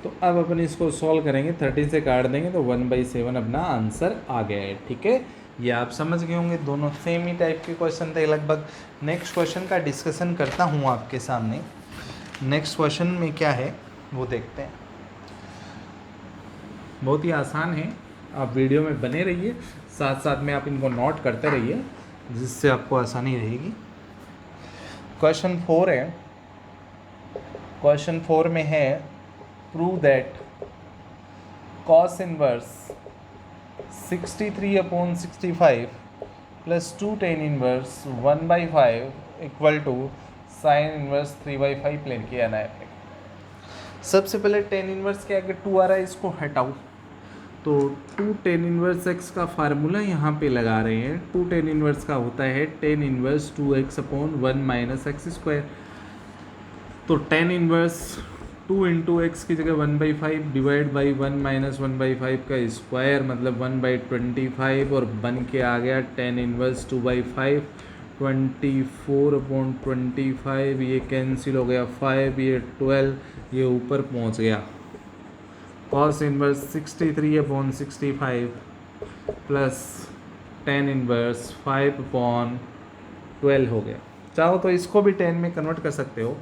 तो अब अपन इसको सॉल्व करेंगे, 13 से काट देंगे तो 1/7 अपना आंसर आ गया है, ठीक है। ये आप समझ गए होंगे, दोनों सेम ही टाइप के क्वेश्चन थे लगभग। नेक्स्ट क्वेश्चन का डिस्कशन करता हूँ आपके सामने। नेक्स्ट क्वेश्चन में क्या है वो देखते हैं। बहुत ही आसान है, आप वीडियो में बने रहिए, साथ साथ में आप इनको नोट करते रहिए, जिससे आपको आसानी रहेगी। क्वेश्चन 4 है, क्वेश्चन 4 में है, prove that cos inverse 63/65 plus 2 tan inverse 1/5 equal to sine inverse 3/5 प्लेन किया ना है। सबसे पहले tan इनवर्स के आगे 2 आ रहा है, इसको हटाओ। तो 2 tan इनवर्स x का फार्मूला यहाँ पे लगा रहे हैं। 2 tan इनवर्स का होता है tan inverse 2x/1 minus x²। तो tan इनवर्स 2 इंटू एक्स की जगह 1/5 डिवाइड बाई 1 माइनस 1/5 का स्क्वायर मतलब 1/25 और बन के आ गया 10 इनवर्स 2/5 24/25 ये कैंसिल हो गया 5 ये 12 ये ऊपर पहुंच गया कॉस इनवर्स 63/65 प्लस 10 इनवर्स 5/12 हो गया। चाहो तो इसको भी 10 में कन्वर्ट कर सकते हो।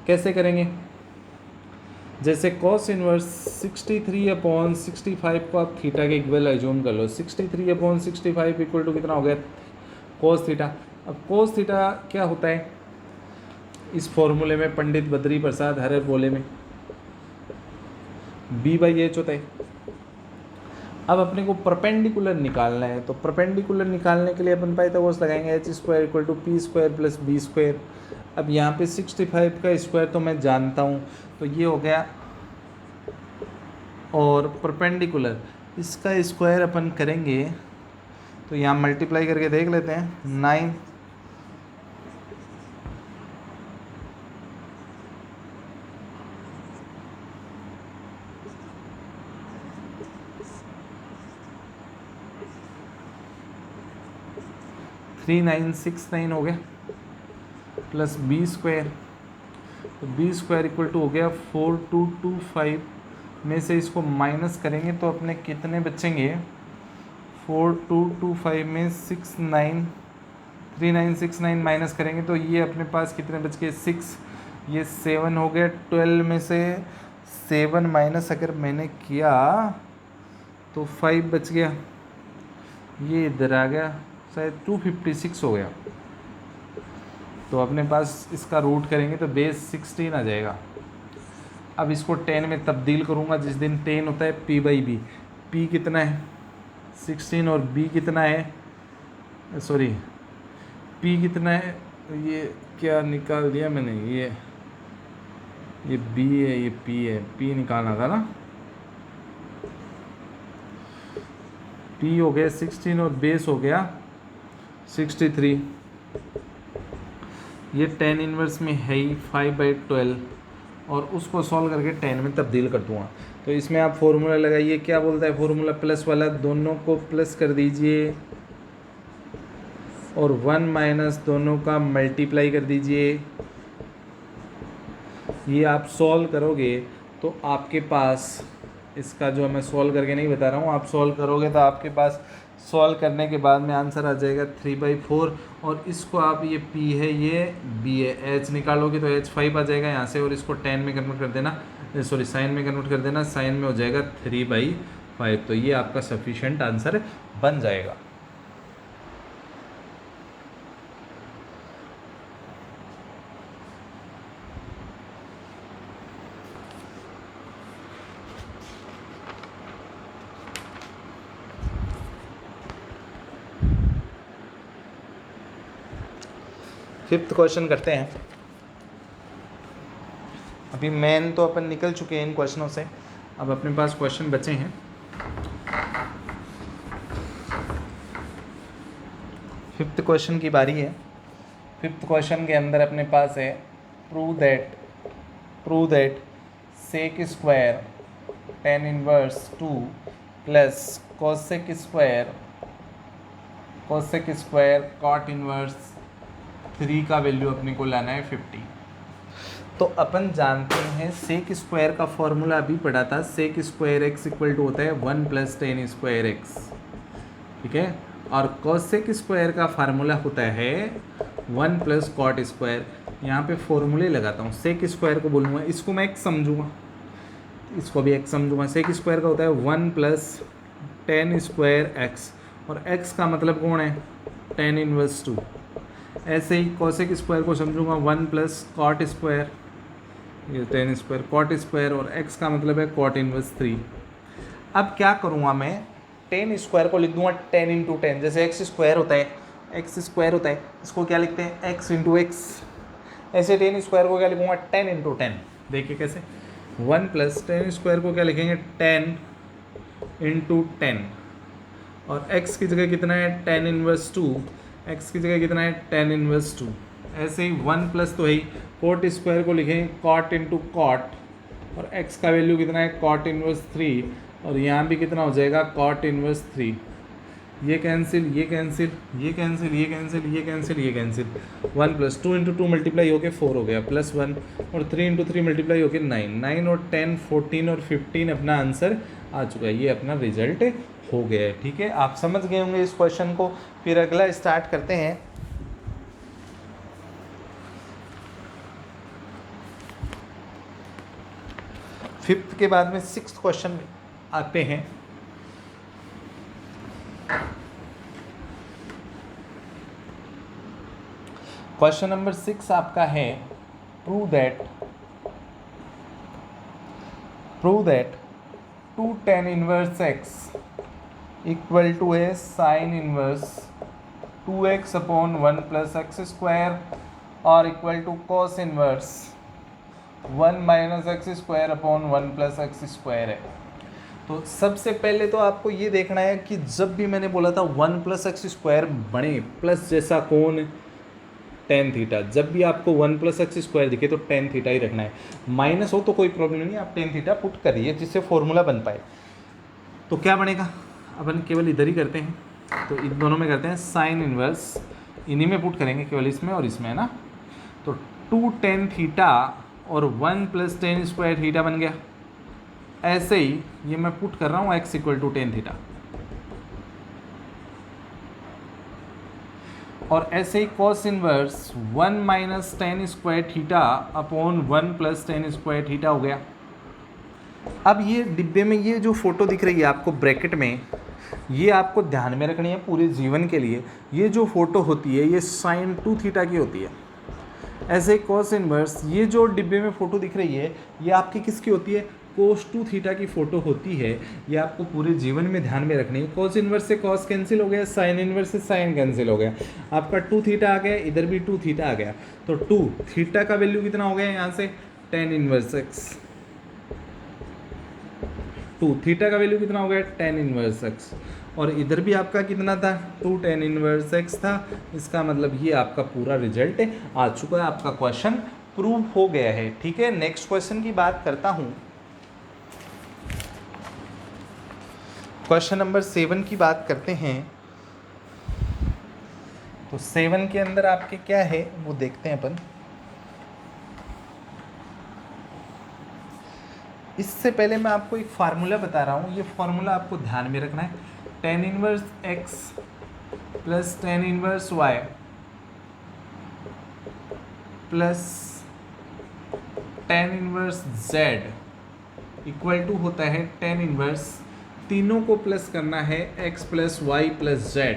कैसे करेंगे? जैसे cos इनवर्स 63/65 को आप थीटा के इक्वल एज्यूम कर लो। 63/65 इक्वल टू कितना हो गया? cos theta. अब cos थीटा क्या होता है इस फॉर्मूले में? पंडित बद्री प्रसाद हर बोले में B/H होता है। अब अपने को परपेंडिकुलर निकालना है, तो परपेंडिकुलर निकालने के लिए अपन पाइथागोरस लगाएंगे h² equal to p² plus b²। अब यहाँ पे 65 का स्क्वायर तो मैं जानता हूँ, तो ये हो गया, और परपेंडिकुलर इसका स्क्वायर अपन करेंगे तो यहाँ मल्टीप्लाई करके देख लेते हैं 9 3969 हो गया प्लस b², तो b² इक्वल टू हो गया 4225 में से इसको माइनस करेंगे तो अपने कितने बचेंगे? 4225 में 3969 माइनस करेंगे तो ये अपने पास कितने बच गए? 6, ये 7 हो गया। 12 में से 7 माइनस अगर मैंने किया तो 5 बच गया, ये इधर आ गया, शायद 256 हो गया। तो अपने पास इसका रूट करेंगे तो बेस 16 आ जाएगा। अब इसको 10 में तब्दील करूँगा, जिस दिन 10 होता है p/b। p कितना है? 16 और b कितना है? सॉरी p कितना है? ये क्या निकाल दिया मैंने? ये b है, ये p है, p निकालना था ना। p हो गया 16 और बेस हो गया 63। ये 10 इनवर्स में है ही 5/12 और उसको सॉल्व करके 10 में तब्दील कर दूँगा। तो इसमें आप फॉर्मूला लगाइए, क्या बोलता है फॉर्मूला? प्लस वाला दोनों को प्लस कर दीजिए और 1 माइनस दोनों का मल्टीप्लाई कर दीजिए। ये आप सॉल्व करोगे तो आपके पास, इसका जो मैं सॉल्व करके नहीं बता रहा हूँ, आप सॉल्व करोगे तो आपके पास सॉल्व करने के बाद में आंसर आ जाएगा 3/4। और इसको आप, ये p है, ये b है, h निकालोगे तो h 5 आ जाएगा यहाँ से, और इसको 10 में कन्वर्ट कर देना, सॉरी साइन में कन्वर्ट कर देना, साइन में हो जाएगा 3/5। तो ये आपका सफिशिएंट आंसर बन जाएगा। फिफ्थ क्वेश्चन करते हैं। अभी मेन तो अपन निकल चुके हैं इन क्वेश्चनों से, अब अपने पास क्वेश्चन बचे हैं। फिफ्थ क्वेश्चन की बारी है। फिफ्थ क्वेश्चन के अंदर अपने पास है prove that sec square tan inverse 2 plus cosec square cot inverse 3 का वैल्यू अपने को लाना है 50। तो अपन जानते हैं सेक स्क्वायर का फॉर्मूला अभी पढ़ा था, sec square x equal to होता है 1 + tan स्क्वायर एक्स, ठीक है। और कोसेक स्क्वायर का फार्मूला होता है 1 + कॉट स्क्वायर। यहाँ पे फॉर्मूले लगाता हूँ, सेक स्क्वायर को बोलूँगा, इसको मैं एक्स समझूंगा, इसको भी एक्स समझूंगा। सेक स्क्वायर का होता है 1 + tan स्क्वायर एक्स, और एक्स का मतलब कौन है? tan inverse 2। ऐसे ही कोसेक स्क्वायर को समझूंगा 1 + कॉट स्क्वायर, ये tan स्क्वायर कॉट स्क्वायर, और x का मतलब है कॉट इनवर्स 3। अब क्या करूँगा मैं? tan स्क्वायर को लिख दूंगा 10 × 10, जैसे x स्क्वायर होता है, इसको क्या लिखते हैं? x × x। ऐसे tan स्क्वायर को क्या लिखूंगा? 10 × 10। देखिए कैसे, 1 + tan स्क्वायर को क्या लिखेंगे? 10 × 10, और x की जगह कितना है? tan इनवर्स 2, x की जगह कितना है? tan inverse 2। ऐसे ही 1 + तो है ही, कॉट स्क्वायर को लिखेंगे कॉट × कॉट, और x का वैल्यू कितना है cot इनवर्स 3, और यहाँ भी कितना हो जाएगा cot इनवर्स 3। ये कैंसिल, ये कैंसिल, ये कैंसिल, ये कैंसिल, ये कैंसिल, ये कैंसिल। 1 प्लस 2 इंटू 2 मल्टीप्लाई हो गया 4 हो गया, प्लस 1 और 3 इंटू 3 मल्टीप्लाई हो गया 9। 9 और 10 14 और 15 अपना आंसर आ चुका है। ये अपना रिजल्ट हो गया है। ठीक है, आप समझ गए होंगे इस क्वेश्चन को। फिर अगला स्टार्ट करते हैं। फिफ्थ के बाद में सिक्स्थ क्वेश्चन आते हैं। क्वेश्चन नंबर 6 आपका है prove that 2 tan inverse x equal to है sine inverse 2x upon 1 plus x square और equal to cos inverse 1 minus x square upon 1 plus x square है। तो सबसे पहले तो आपको ये देखना है कि जब भी मैंने बोला था 1 प्लस एक्स स्क्वायर बने प्लस जैसा कोण टेन थीटा, जब भी आपको 1 प्लस एक्स स्क्वायर दिखे तो टेन थीटा ही रखना है। माइनस हो तो कोई प्रॉब्लम नहीं, आप टेन थीटा पुट करिए जिससे फॉर्मूला बन पाए। तो क्या बनेगा, अपन केवल इधर ही करते हैं, तो इन दोनों में करते हैं साइन इनवर्स, इन्हीं में पुट करेंगे केवल इसमें और इसमें, है ना। तो 2 tan थीटा और 1 प्लस टेन स्क्वायर थीटा बन गया। ऐसे ही ये मैं पुट कर रहा हूँ x equal to tan theta, और ऐसे ही cos inverse 1 minus tan square theta upon 1 plus tan square theta हो गया। अब ये डिब्बे में ये जो फोटो दिख रही है आपको ब्रैकेट में, ये आपको ध्यान में रखनी है पूरे जीवन के लिए। ये जो फोटो होती है ये साइन 2 थीटा की होती है। ऐसे कॉस इनवर्स ये जो डिब्बे में फ़ोटो दिख रही है ये आपकी किसकी होती है, कोस 2 थीटा की फ़ोटो होती है। ये आपको पूरे जीवन में ध्यान में रखनी है। कॉस इनवर्स से कॉस कैंसिल हो गया, साइन इनवर्स से साइन कैंसिल हो गया, आपका 2 थीटा आ गया, इधर भी 2 थीटा आ गया। तो 2 थीटा का वैल्यू कितना हो गया यहाँ से, टेन इनवर्स एक्स। 2 थीटा का वैल्यू कितना हो गया, टेन इनवर्स एक्स, और इधर भी आपका कितना था, 2 tan इनवर्स एक्स था। इसका मतलब ये आपका पूरा रिजल्ट आ चुका है, आपका क्वेश्चन प्रूव हो गया है। ठीक है, नेक्स्ट क्वेश्चन की बात करता हूँ। क्वेश्चन नंबर 7 की बात करते हैं। तो 7 के अंदर आपके क्या है वो देखते हैं अपन। इससे पहले मैं आपको एक फार्मूला बता रहा हूँ, ये फार्मूला आपको ध्यान में रखना है। tan inverse x plus tan inverse y plus tan inverse z equal to होता है tan इनवर्स, तीनों को प्लस करना है x plus y plus z।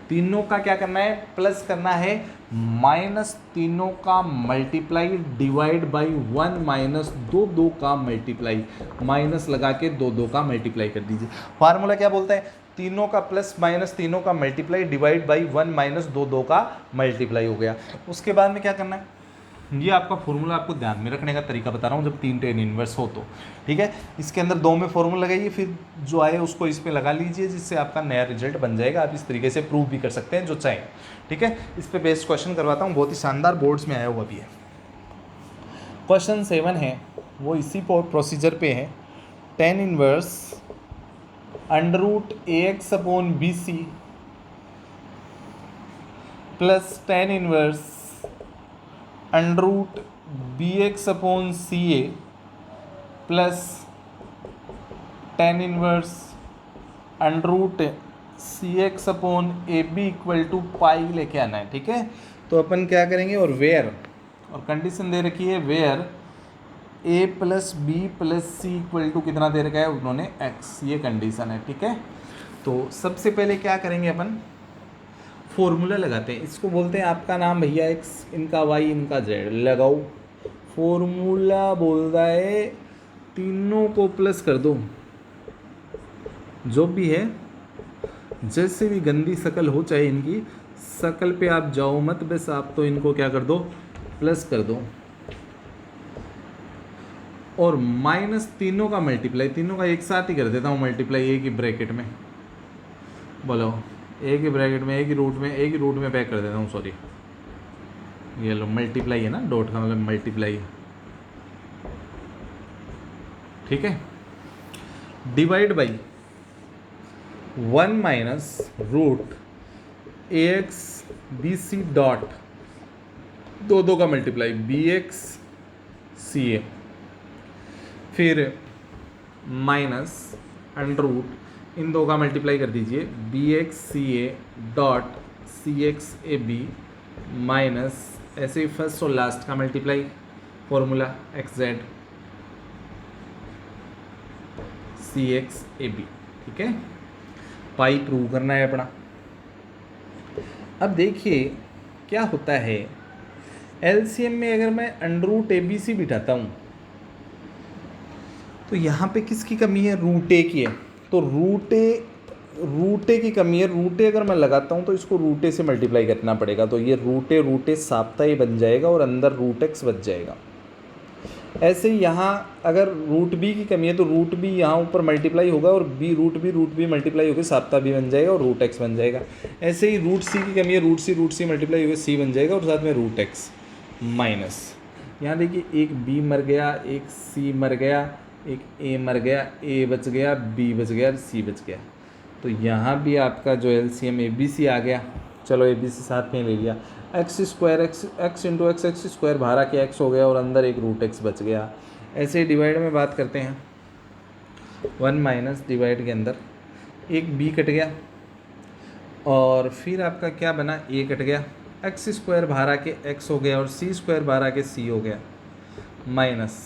तीनों का क्या करना है, प्लस करना है, माइनस तीनों का मल्टीप्लाई डिवाइड बाई 1 माइनस दो का मल्टीप्लाई, माइनस लगा के दो का मल्टीप्लाई कर दीजिए। फार्मूला क्या बोलता है, तीनों का प्लस माइनस तीनों का मल्टीप्लाई डिवाइड बाई 1 माइनस दो का मल्टीप्लाई हो गया। उसके बाद में क्या करना है, ये आपका फॉर्मूला आपको ध्यान में रखने का तरीका बता रहा हूँ, जब 3 tan इनवर्स हो तो। ठीक है, इसके अंदर 2 में फॉर्मूला लगाइए, फिर जो आए उसको इस पे लगा लीजिए, जिससे आपका नया रिजल्ट बन जाएगा। आप इस तरीके से प्रूव भी कर सकते हैं जो चाहें। ठीक है, इस पे बेस्ड क्वेश्चन करवाता हूँ, बहुत ही शानदार बोर्ड्स में आया हुआ भी है। क्वेश्चन 7 है वो इसी प्रोसीजर पे है। tan inverse under root ax upon B C plus tan inverse under root B x upon C A plus tan inverse under root C x upon A B equal to pi लेके आना है। ठीक है, तो अपन क्या करेंगे, और वेयर, और कंडीशन दे रखी है where A plus B plus C equal to कितना दे रखा है उन्होंने एक्स, ये कंडीशन है। ठीक है, तो सबसे पहले क्या करेंगे अपन, फॉर्मूला लगाते हैं। इसको बोलते हैं आपका नाम भैया एक्स, इनका वाई, इनका जेड। लगाओ फॉर्मूला, बोलता है तीनों को प्लस कर दो, जो भी है, जैसे भी गंदी शक्ल हो चाहे इनकी, शक्ल पे आप जाओ मत, बस आप तो इनको क्या कर दो, प्लस कर दो, और माइनस तीनों का मल्टीप्लाई, तीनों का एक साथ ही कर देता हूँ मल्टीप्लाई, एक ही ब्रैकेट में, बोलो एक ही ब्रैकेट में, एक ही रूट में पैक कर देता हूँ, सॉरी, ये लो मल्टीप्लाई है ना, डॉट का मतलब मल्टीप्लाई। ठीक है, divide by 1 minus root A x B C dot दो का multiply B x C A, फिर माइनस अंडर रूट इन दो का मल्टीप्लाई कर दीजिए B x C A dot C x A B minus ऐसे ही फर्स्ट और लास्ट का multiply formula x z C x A B. ठीक है, पाई प्रूव करना है अपना। अब देखिए क्या होता है, एलसीएम में अगर मैं under root A B C बिठाता हूँ तो यहाँ पे किसकी कमी है, रूट ए की है, तो रूट ए की कमी है। रूट ए अगर मैं लगाता हूँ तो इसको रूट ए से मल्टीप्लाई करना पड़ेगा, तो ये रूट ए साप्ता ही बन जाएगा और अंदर रूट एक्स बच जाएगा। ऐसे ही यहाँ अगर रूट बी की कमी है तो रूट बी यहाँ ऊपर मल्टीप्लाई होगा और रूट बी मल्टीप्लाई होकर साप्ता भी बन जाएगा और रूट एक्स बन जाएगा। ऐसे ही रूट सी की कमी है, रूट सी मल्टीप्लाई होकर सी बन जाएगा और साथ में रूट एक्स माइनस, यहाँ देखिए एक बी मर गया, एक सी मर गया, एक ए मर गया, ए बच गया, बी बच गया, सी बच गया। तो यहाँ भी आपका जो एलसीएम ए बी सी आ गया। चलो ए बी सी साथ में ले लिया, x square x into x square बाहर आके एक्स हो गया और अंदर एक रूट एक्स बच गया। ऐसे ही डिवाइड में बात करते हैं, 1 माइनस डिवाइड के अंदर एक बी कट गया और फिर आपका क्या बना, ए कट गया, एक्स स्क्वायर बाहर आके एक्स हो गया और सी स्क्वायर बाहर आके सी हो गया माइनस,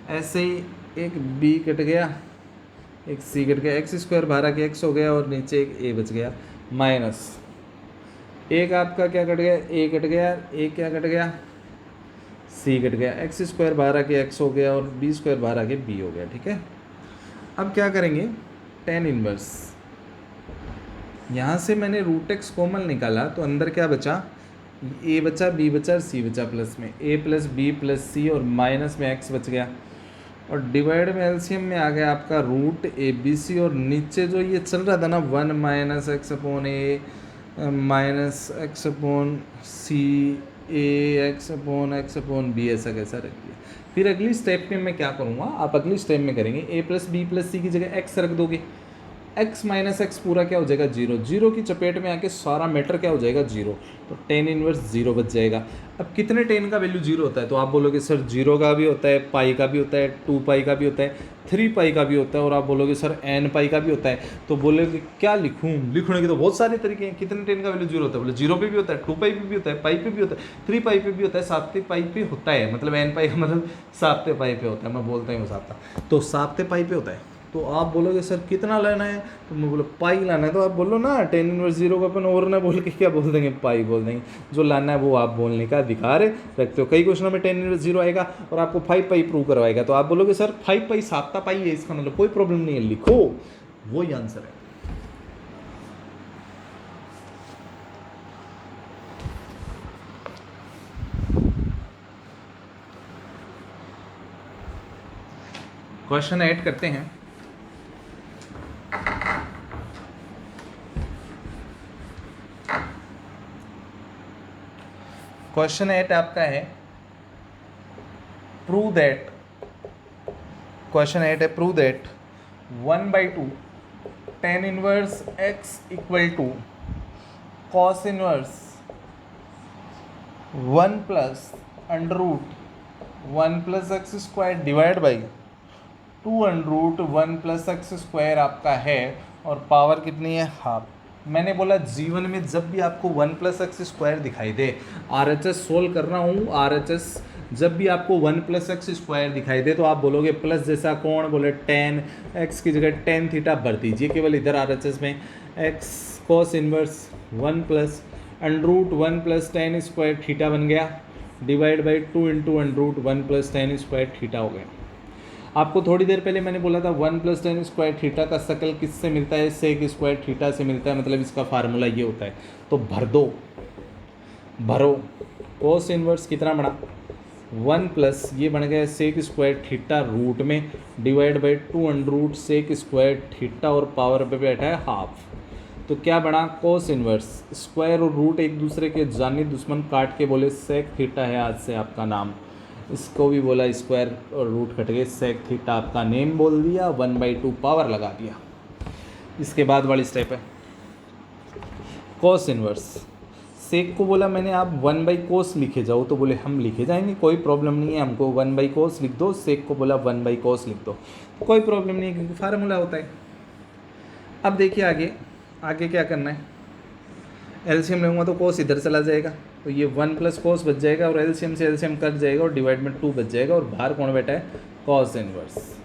ऐसे ही एक बी कट गया, एक सी कट गया, एक्स स्क्वायर बाहर आके एक्स हो गया और नीचे एक ए बच गया माइनस, एक आपका क्या कट गया, ए कट गया, ए क्या कट गया, सी कट गया, एक्स स्क्वायर बाहर आके एक्स हो गया और बी स्क्वायर बाहर आके बी हो गया। ठीक है, अब क्या करेंगे, टेन इनवर्स, यहाँ से मैंने रूट एक्स कॉमन निकाला तो अंदर क्या बचा, ए बचा, बी बचा और सी बचा, प्लस में ए प्लस बी प्लस सी और माइनस में एक्स बच गया और डिवाइड में एलसीएम में आ गया आपका रूट ए बी सी और नीचे जो ये चल रहा था ना 1 माइनस एक्स अपॉन ए माइनस एक्स अपॉन सी ए एक्स अपॉन बी, ऐसा कैसा रख दिया। फिर अगली स्टेप में मैं क्या करूँगा, आप अगली स्टेप में करेंगे ए प्लस बी प्लस सी की जगह एक्स रख दोगे, एक्स माइनस एक्स पूरा क्या हो जाएगा, जीरो, जीरो की चपेट में आके सारा मैटर क्या हो जाएगा, जीरो, तो टेन इनवर्स जीरो बच जाएगा। अब कितने टेन का वैल्यू जीरो होता है, तो आप बोलोगे सर जीरो का भी होता है, पाई का भी होता है, 2 पाई का भी होता है, 3 पाई का भी होता है और आप बोलोगे सर n पाई का भी होता है। तो बोलोगे क्या लिखूँ, लिखने के तो बहुत सारे तरीके हैं। कितने टेन का वैल्यू जीरो होता है, बोले जीरो पे भी होता है, 2 पाई पे भी होता है, पाई पे भी होता है, 3 पाई पे भी होता है, 7 पाई पे होता है, मतलब n पाई का मतलब 7 पाई पे होता है, मैं बोलता हूँ 7, तो 7 पाई पे होता है। तो आप बोलोगे सर कितना लेना है, तो मैं बोलो पाई लाना है, तो आप बोलो ना टेन इनवर्स जीरो को अपन और ना बोल के क्या बोल देंगे, पाई बोल देंगे। जो लाना है वो आप बोलने का अधिकार है रखते हो। कई क्वेश्चनों में टेन इनवर्स जीरो आएगा और आपको 5 पाई प्रूव करवाएगा, तो आप बोलोगे सर 5 पाई 7 पाई है, इसका मतलब कोई प्रॉब्लम नहीं है, लिखो, वही आंसर है। क्वेश्चन ऐड करते हैं, क्वेश्चन 8 आपका है प्रूव दैट, क्वेश्चन 8 है prove that 1/2 tan inverse x equal to cos inverse 1 plus under root 1 plus x square divide by 2 under root 1 plus x square आपका है और पावर कितनी है, हाफ। मैंने बोला जीवन में जब भी आपको 1 प्लस एक्स स्क्वायर दिखाई दे, RHS सोल्व कर रहा हूँ, RHS जब भी आपको 1 प्लस एक्स स्क्वायर दिखाई दे तो आप बोलोगे प्लस जैसा कौन, बोले टेन, एक्स की जगह टेन थीटा भर दीजिए केवल इधर RHS में, x cos inverse 1 plus under root 1 plus tan square theta बन गया, divide by 2 into under root 1 plus tan square theta हो गया। आपको थोड़ी देर पहले मैंने बोला था 1 प्लस टेन स्क्वायर थीटा का शकल किससे मिलता है, सेक स्क्वायर थीटा से मिलता है, मतलब इसका फार्मूला ये होता है। तो भर दो, भरो, कोस इनवर्स कितना बना 1 प्लस ये बन गया सेक स्क्वायर थीटा रूट में divide by 2 under root sec square theta और पावर पे बैठा है हाफ। तो क्या बना कोस इनवर्स, स्क्वायर और रूट एक दूसरे के जानी दुश्मन काट के बोले सेक थीटा है आज से आपका नाम, इसको भी बोला स्क्वायर और रूट कट गए, सेक थीटा आपका नेम बोल दिया, 1/2 पावर लगा दिया। इसके बाद वाली स्टेप है कॉस इनवर्स। सेक को बोला मैंने आप 1/cos लिखे जाओ, तो बोले हम लिखे जाएंगे, कोई प्रॉब्लम नहीं है, हमको 1/cos लिख दो। सेक को बोला 1/cos लिख दो, कोई प्रॉब्लम नहीं है क्योंकि फार्मूला होता है। अब देखिए आगे आगे क्या करना है, एलसीएम लूँगा तो cos इधर चला जाएगा, तो ये 1 + cos बच जाएगा और एलसीएम से एलसीएम कट जाएगा और डिवाइड में 2 बच जाएगा और बाहर कौन बैठा है, cos इनवर्स।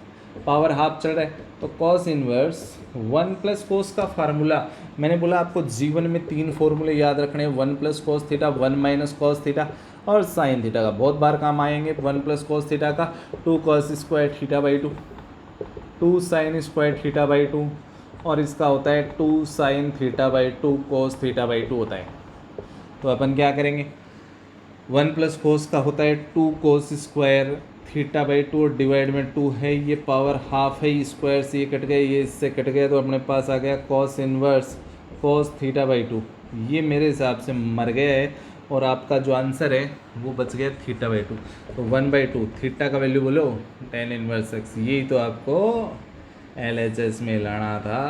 पावर हाफ चल रहा है तो cos इनवर्स 1 + cos का फार्मूला, मैंने बोला आपको जीवन में 3 फॉर्मूले याद रखने हैं, 1 + cos थीटा, 1 - cos थीटा और साइन थीटा का बहुत बार काम आएंगे। 1 + cos थीटा का 2 cos स्क्वायर थीटा/2, 2 sin स्क्वायर थीटा/2 और इसका होता है 2 sin थीटा/2 cos थीटा/2 होता है। तो अपन क्या करेंगे, 1 + cos का होता है 2 cos स्क्वायर थीटा/2 और डिवाइड में 2 है, ये पावर हाफ है, स्क्वायर से ये कट गया, ये इससे कट गया, तो अपने पास आ गया cos इनवर्स cos थीटा/2। ये मेरे हिसाब से मर गया है और आपका जो आंसर है वो बच गया थीटा/2। तो 1/2 थीटा का वैल्यू बोलो tan इनवर्स x, यही तो आपको LHS में लाना था,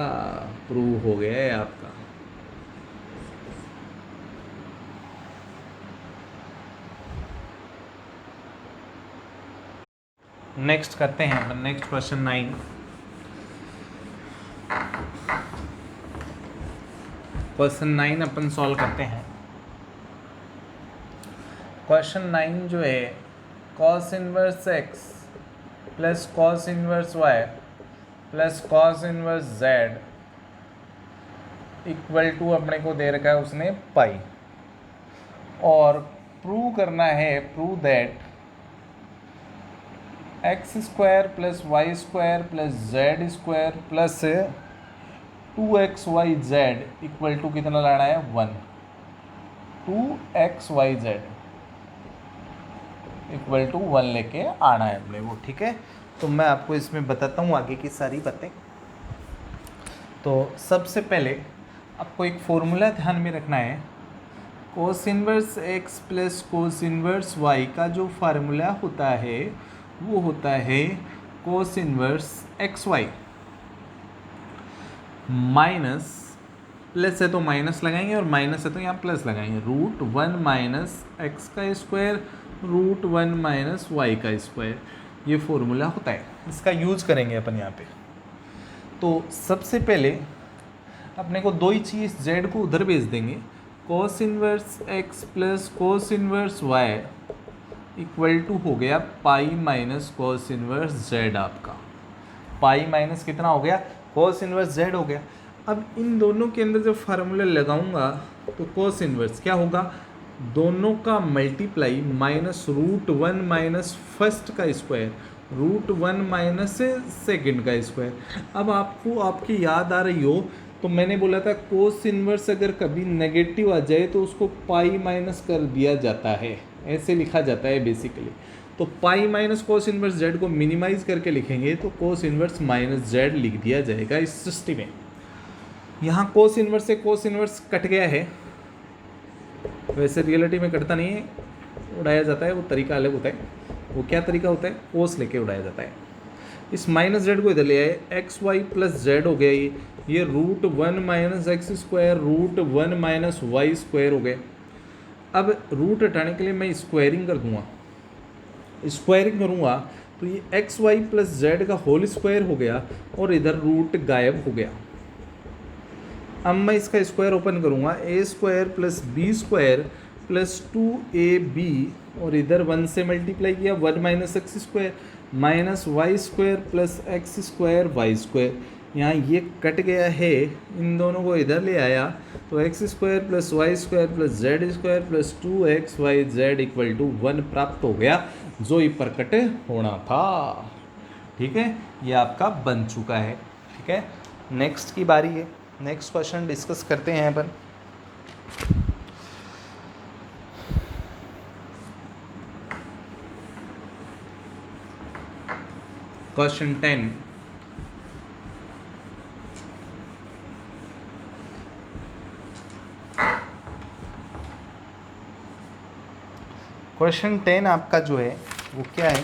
प्रूव हो गया है आपका। नेक्स्ट करते हैं अपन, नेक्स्ट क्वेश्चन 9। क्वेश्चन 9 अपन सॉल्व करते हैं। क्वेश्चन 9 जो है cos inverse x plus cos inverse y plus cos inverse z equal to अपने को दे रखा है उसने पाई, और प्रूव करना है, prove that x² plus y² plus z² plus 2xyz equal to कितना लाना है 1, 2xyz इक्वल टू 1 लेके आना है अपने वो, ठीक है। तो मैं आपको इसमें बताता हूँ आगे की सारी बातें। तो सबसे पहले आपको एक फॉर्मूला ध्यान में रखना है, cos inverse x plus cos inverse y का जो फार्मूला होता है वो होता है cos inverse xy minus, plus है तो माइनस लगाएंगे और माइनस है तो यहाँ प्लस लगाएंगे, √1 - x² √1 - y², ये फॉर्मूला होता है, इसका यूज करेंगे अपन यहाँ पे। तो सबसे पहले अपने को दो ही चीज़, z को उधर भेज देंगे, cos inverse x plus cos inverse y equal to हो गया pi minus cos inverse z। आपका पाई माइनस कितना हो गया, cos इनवर्स z हो गया। अब इन दोनों के अंदर जब फार्मूला लगाऊंगा तो cos इनवर्स क्या होगा, दोनों का मल्टीप्लाई माइनस √1 - फर्स्ट का स्क्वायर √1 - सेकंड का स्क्वायर। अब आपको आपकी याद आ रही हो तो मैंने बोला था cos इनवर्स अगर कभी नेगेटिव आ जाए तो उसको पाई माइनस कर दिया जाता है, ऐसे लिखा जाता है बेसिकली। तो पाई माइनस cos इनवर्स z को मिनिमाइज करके लिखेंगे तो cos इनवर्स माइनस z लिख दिया जाएगा इस सृष्टि में। यहाँ cos इनवर्स से cos इनवर्स कट गया है, वैसे रियलिटी में कटता नहीं है, उड़ाया जाता है, वो तरीका अलग होता है। वो क्या तरीका होता है, cos लेके उड़ाया जाता है। इस माइनस z को इधर ले आए, xy प्लस z हो गया, ये √1 - x² √1 - y² हो गया। अब रूट हटाने के लिए मैं स्क्वायरिंग कर दूंगा, स्क्वायरिंग करूंगा तो ये xy प्लस z का होल स्क्वायर हो गया और इधर रूट गायब हो गया। अब मैं इसका स्क्वायर ओपन करूंगा, a² plus b² plus 2ab और इधर 1 से मल्टीप्लाई किया, 1 - x² minus y² plus x² y², यहाँ ये कट गया है, इन दोनों को इधर ले आया तो x² plus y² plus z² plus 2xyz equal to 1 प्राप्त हो गया, जो ही प्रकट होना था। ठीक है, ये आपका बन चुका है। ठीक है, नेक्स्ट की बारी है, नेक्स्ट क्वेश्चन डिस्कस करते हैं अपन। क्वेश्चन 10, क्वेश्चन 10 आपका जो है वो क्या है,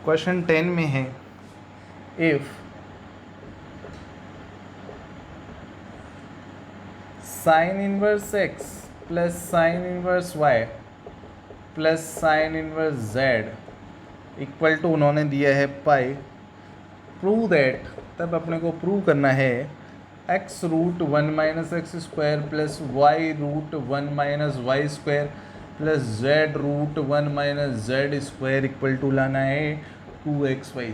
क्वेश्चन 10 में है, if sine inverse x plus sine inverse y plus sine inverse z equal to उन्होंने दिया है पाई, प्रूव दैट, तब अपने को प्रूव करना है x root 1 minus x square plus y root 1 minus y square plus z root 1 minus z square equal to लाना है 2xy।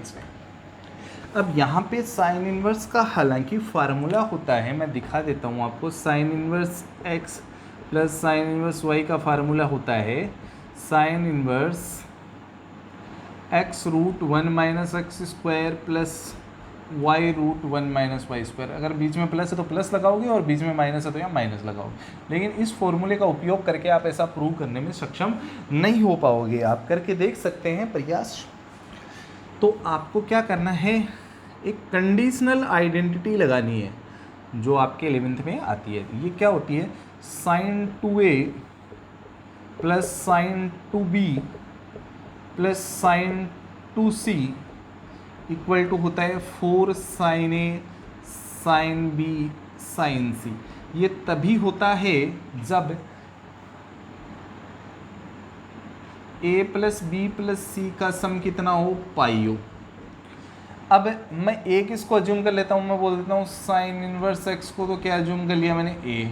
अब यहाँ पे साइन इनवर्स का हालांकि फार्मूला होता है, मैं दिखा देता हूँ आपको। Sine inverse x plus sine inverse y का फार्मूला होता है sine inverse x root 1 minus x square plus y root 1 minus y square. अगर बीच में प्लस है तो प्लस लगाओगे और बीच में माइनस है तो यहाँ माइनस लगाओगे, लेकिन इस फॉर्मूले का उपयोग करके आप ऐसा प्रूव करने में सक्षम नहीं हो पाओगे। आप करके देख सकते हैं प्रयास। तो आपको क्या करना है, एक कंडीशनल आइडेंटिटी लगानी है जो आपके 11th में आती है। ये क्या होती है, sine 2a plus sine 2b plus sine 2c equal to होता है 4 साइन ए साइन बी साइन सी। ये तभी होता है जब a plus B plus c का सम कितना हो, पाई हो। अब मैं a किसको अज्यूम कर लेता हूँ, मैं बोल देता हूँ साइन इनवर्स x को तो क्या अज्यूम कर लिया मैंने, a।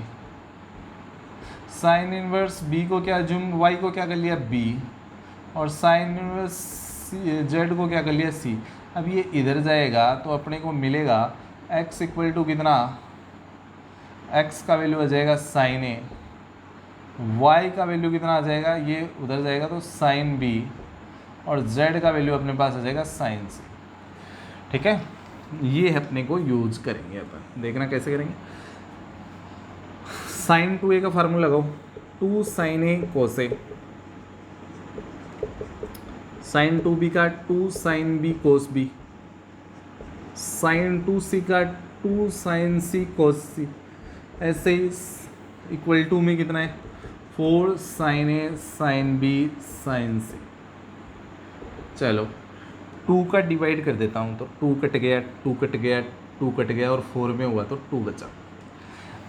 साइन इनवर्स b को क्या अज्यूम, y को क्या कर लिया, b। और साइन इनवर्स z को क्या कर लिया, c। अब ये इधर जाएगा तो अपने को मिलेगा x इक्वल टू कितना, x का वैल्यू आ जाएगा साइन ए, y का वैल्यू कितना आ जाएगा, ये उधर जाएगा तो साइन b, और z का वैल्यू अपने पास आ जाएगा साइन सी। ठीक है, ये अपने को यूज करेंगे अपन, देखना कैसे करेंगे। साइन 2a का फार्मूला लगाओ, 2 साइन ए कोस ए, साइन 2b का 2 साइन b कोस b, साइन 2c का 2 साइन c कोस c, ऐसे ही इक्वल टू में कितना है, 4 साइन ए साइन b साइन c। चलो 2 का डिवाइड कर देता हूँ तो 2 कट गया, 2 कट गया, 2 कट गया और 4 में हुआ तो 2 बचा।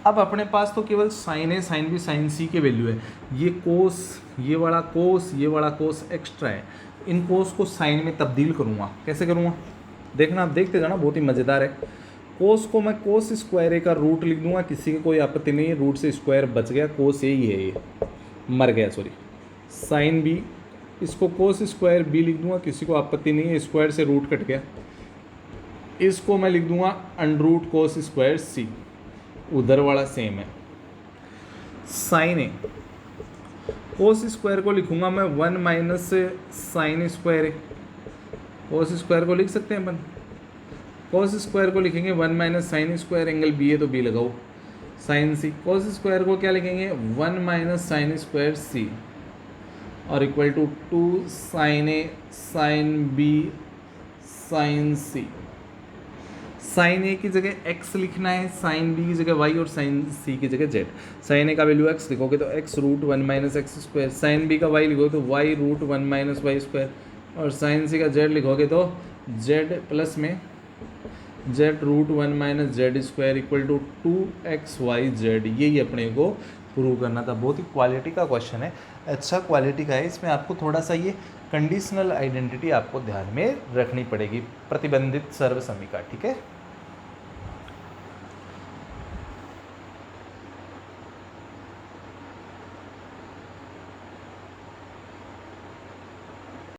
अब अपने पास तो केवल साइन ए साइन बी साइन सी के वैल्यू है। ये कोस, ये वाला कोस, ये वाला कोस एक्स्ट्रा है। इन कोस को साइन में तब्दील करूँगा, कैसे करूँगा देखना, आप देखते जाना, बहुत ही मज़ेदार है। कोस को मैं कोस स्क्वायर ए का रूट लिख दूँगा, किसी की कोई आपत्ति नहीं है, रूट से स्क्वायर बच गया, कोस ए ही है, ये मर गया सॉरी। साइन बी, इसको कोस स्क्वायर बी लिख दूँगा, किसी को आपत्ति नहीं है, स्क्वायर से रूट कट गया। इसको मैं लिख दूँगा अंडर रूट कोस स्क्वायर सी, उधर वाला सेम है। साइन ए, कोस स्क्वायर को लिखूंगा मैं 1 माइनस साइन स्क्वायर ए, कोस स्क्वायर को लिख सकते हैं अपन, कोस स्क्वायर को लिखेंगे 1 minus sine square, angle b है तो बी लगाओ, साइन सी। कोस स्क्वायर को क्या लिखेंगे, 1 माइनस साइन स्क्वायर सी, और equal to 2 sine A sine B sine C. Sine A की जगह x लिखना है, साइन बी की जगह y और साइन सी की जगह z। साइन ए का वैल्यू x लिखोगे तो x root 1 minus x square, sine b का y लिखोगे तो y root 1 minus y square, और साइन सी का z लिखोगे तो z प्लस में z root 1 minus z square equal to 2xyz। यही अपने को प्रूव करना था। बहुत ही क्वालिटी का क्वेश्चन है, अच्छा क्वालिटी का है। इसमें आपको थोड़ा सा ये कंडीशनल आइडेंटिटी आपको ध्यान में रखनी पड़ेगी, प्रतिबंधित सर्वसमीका। ठीक है।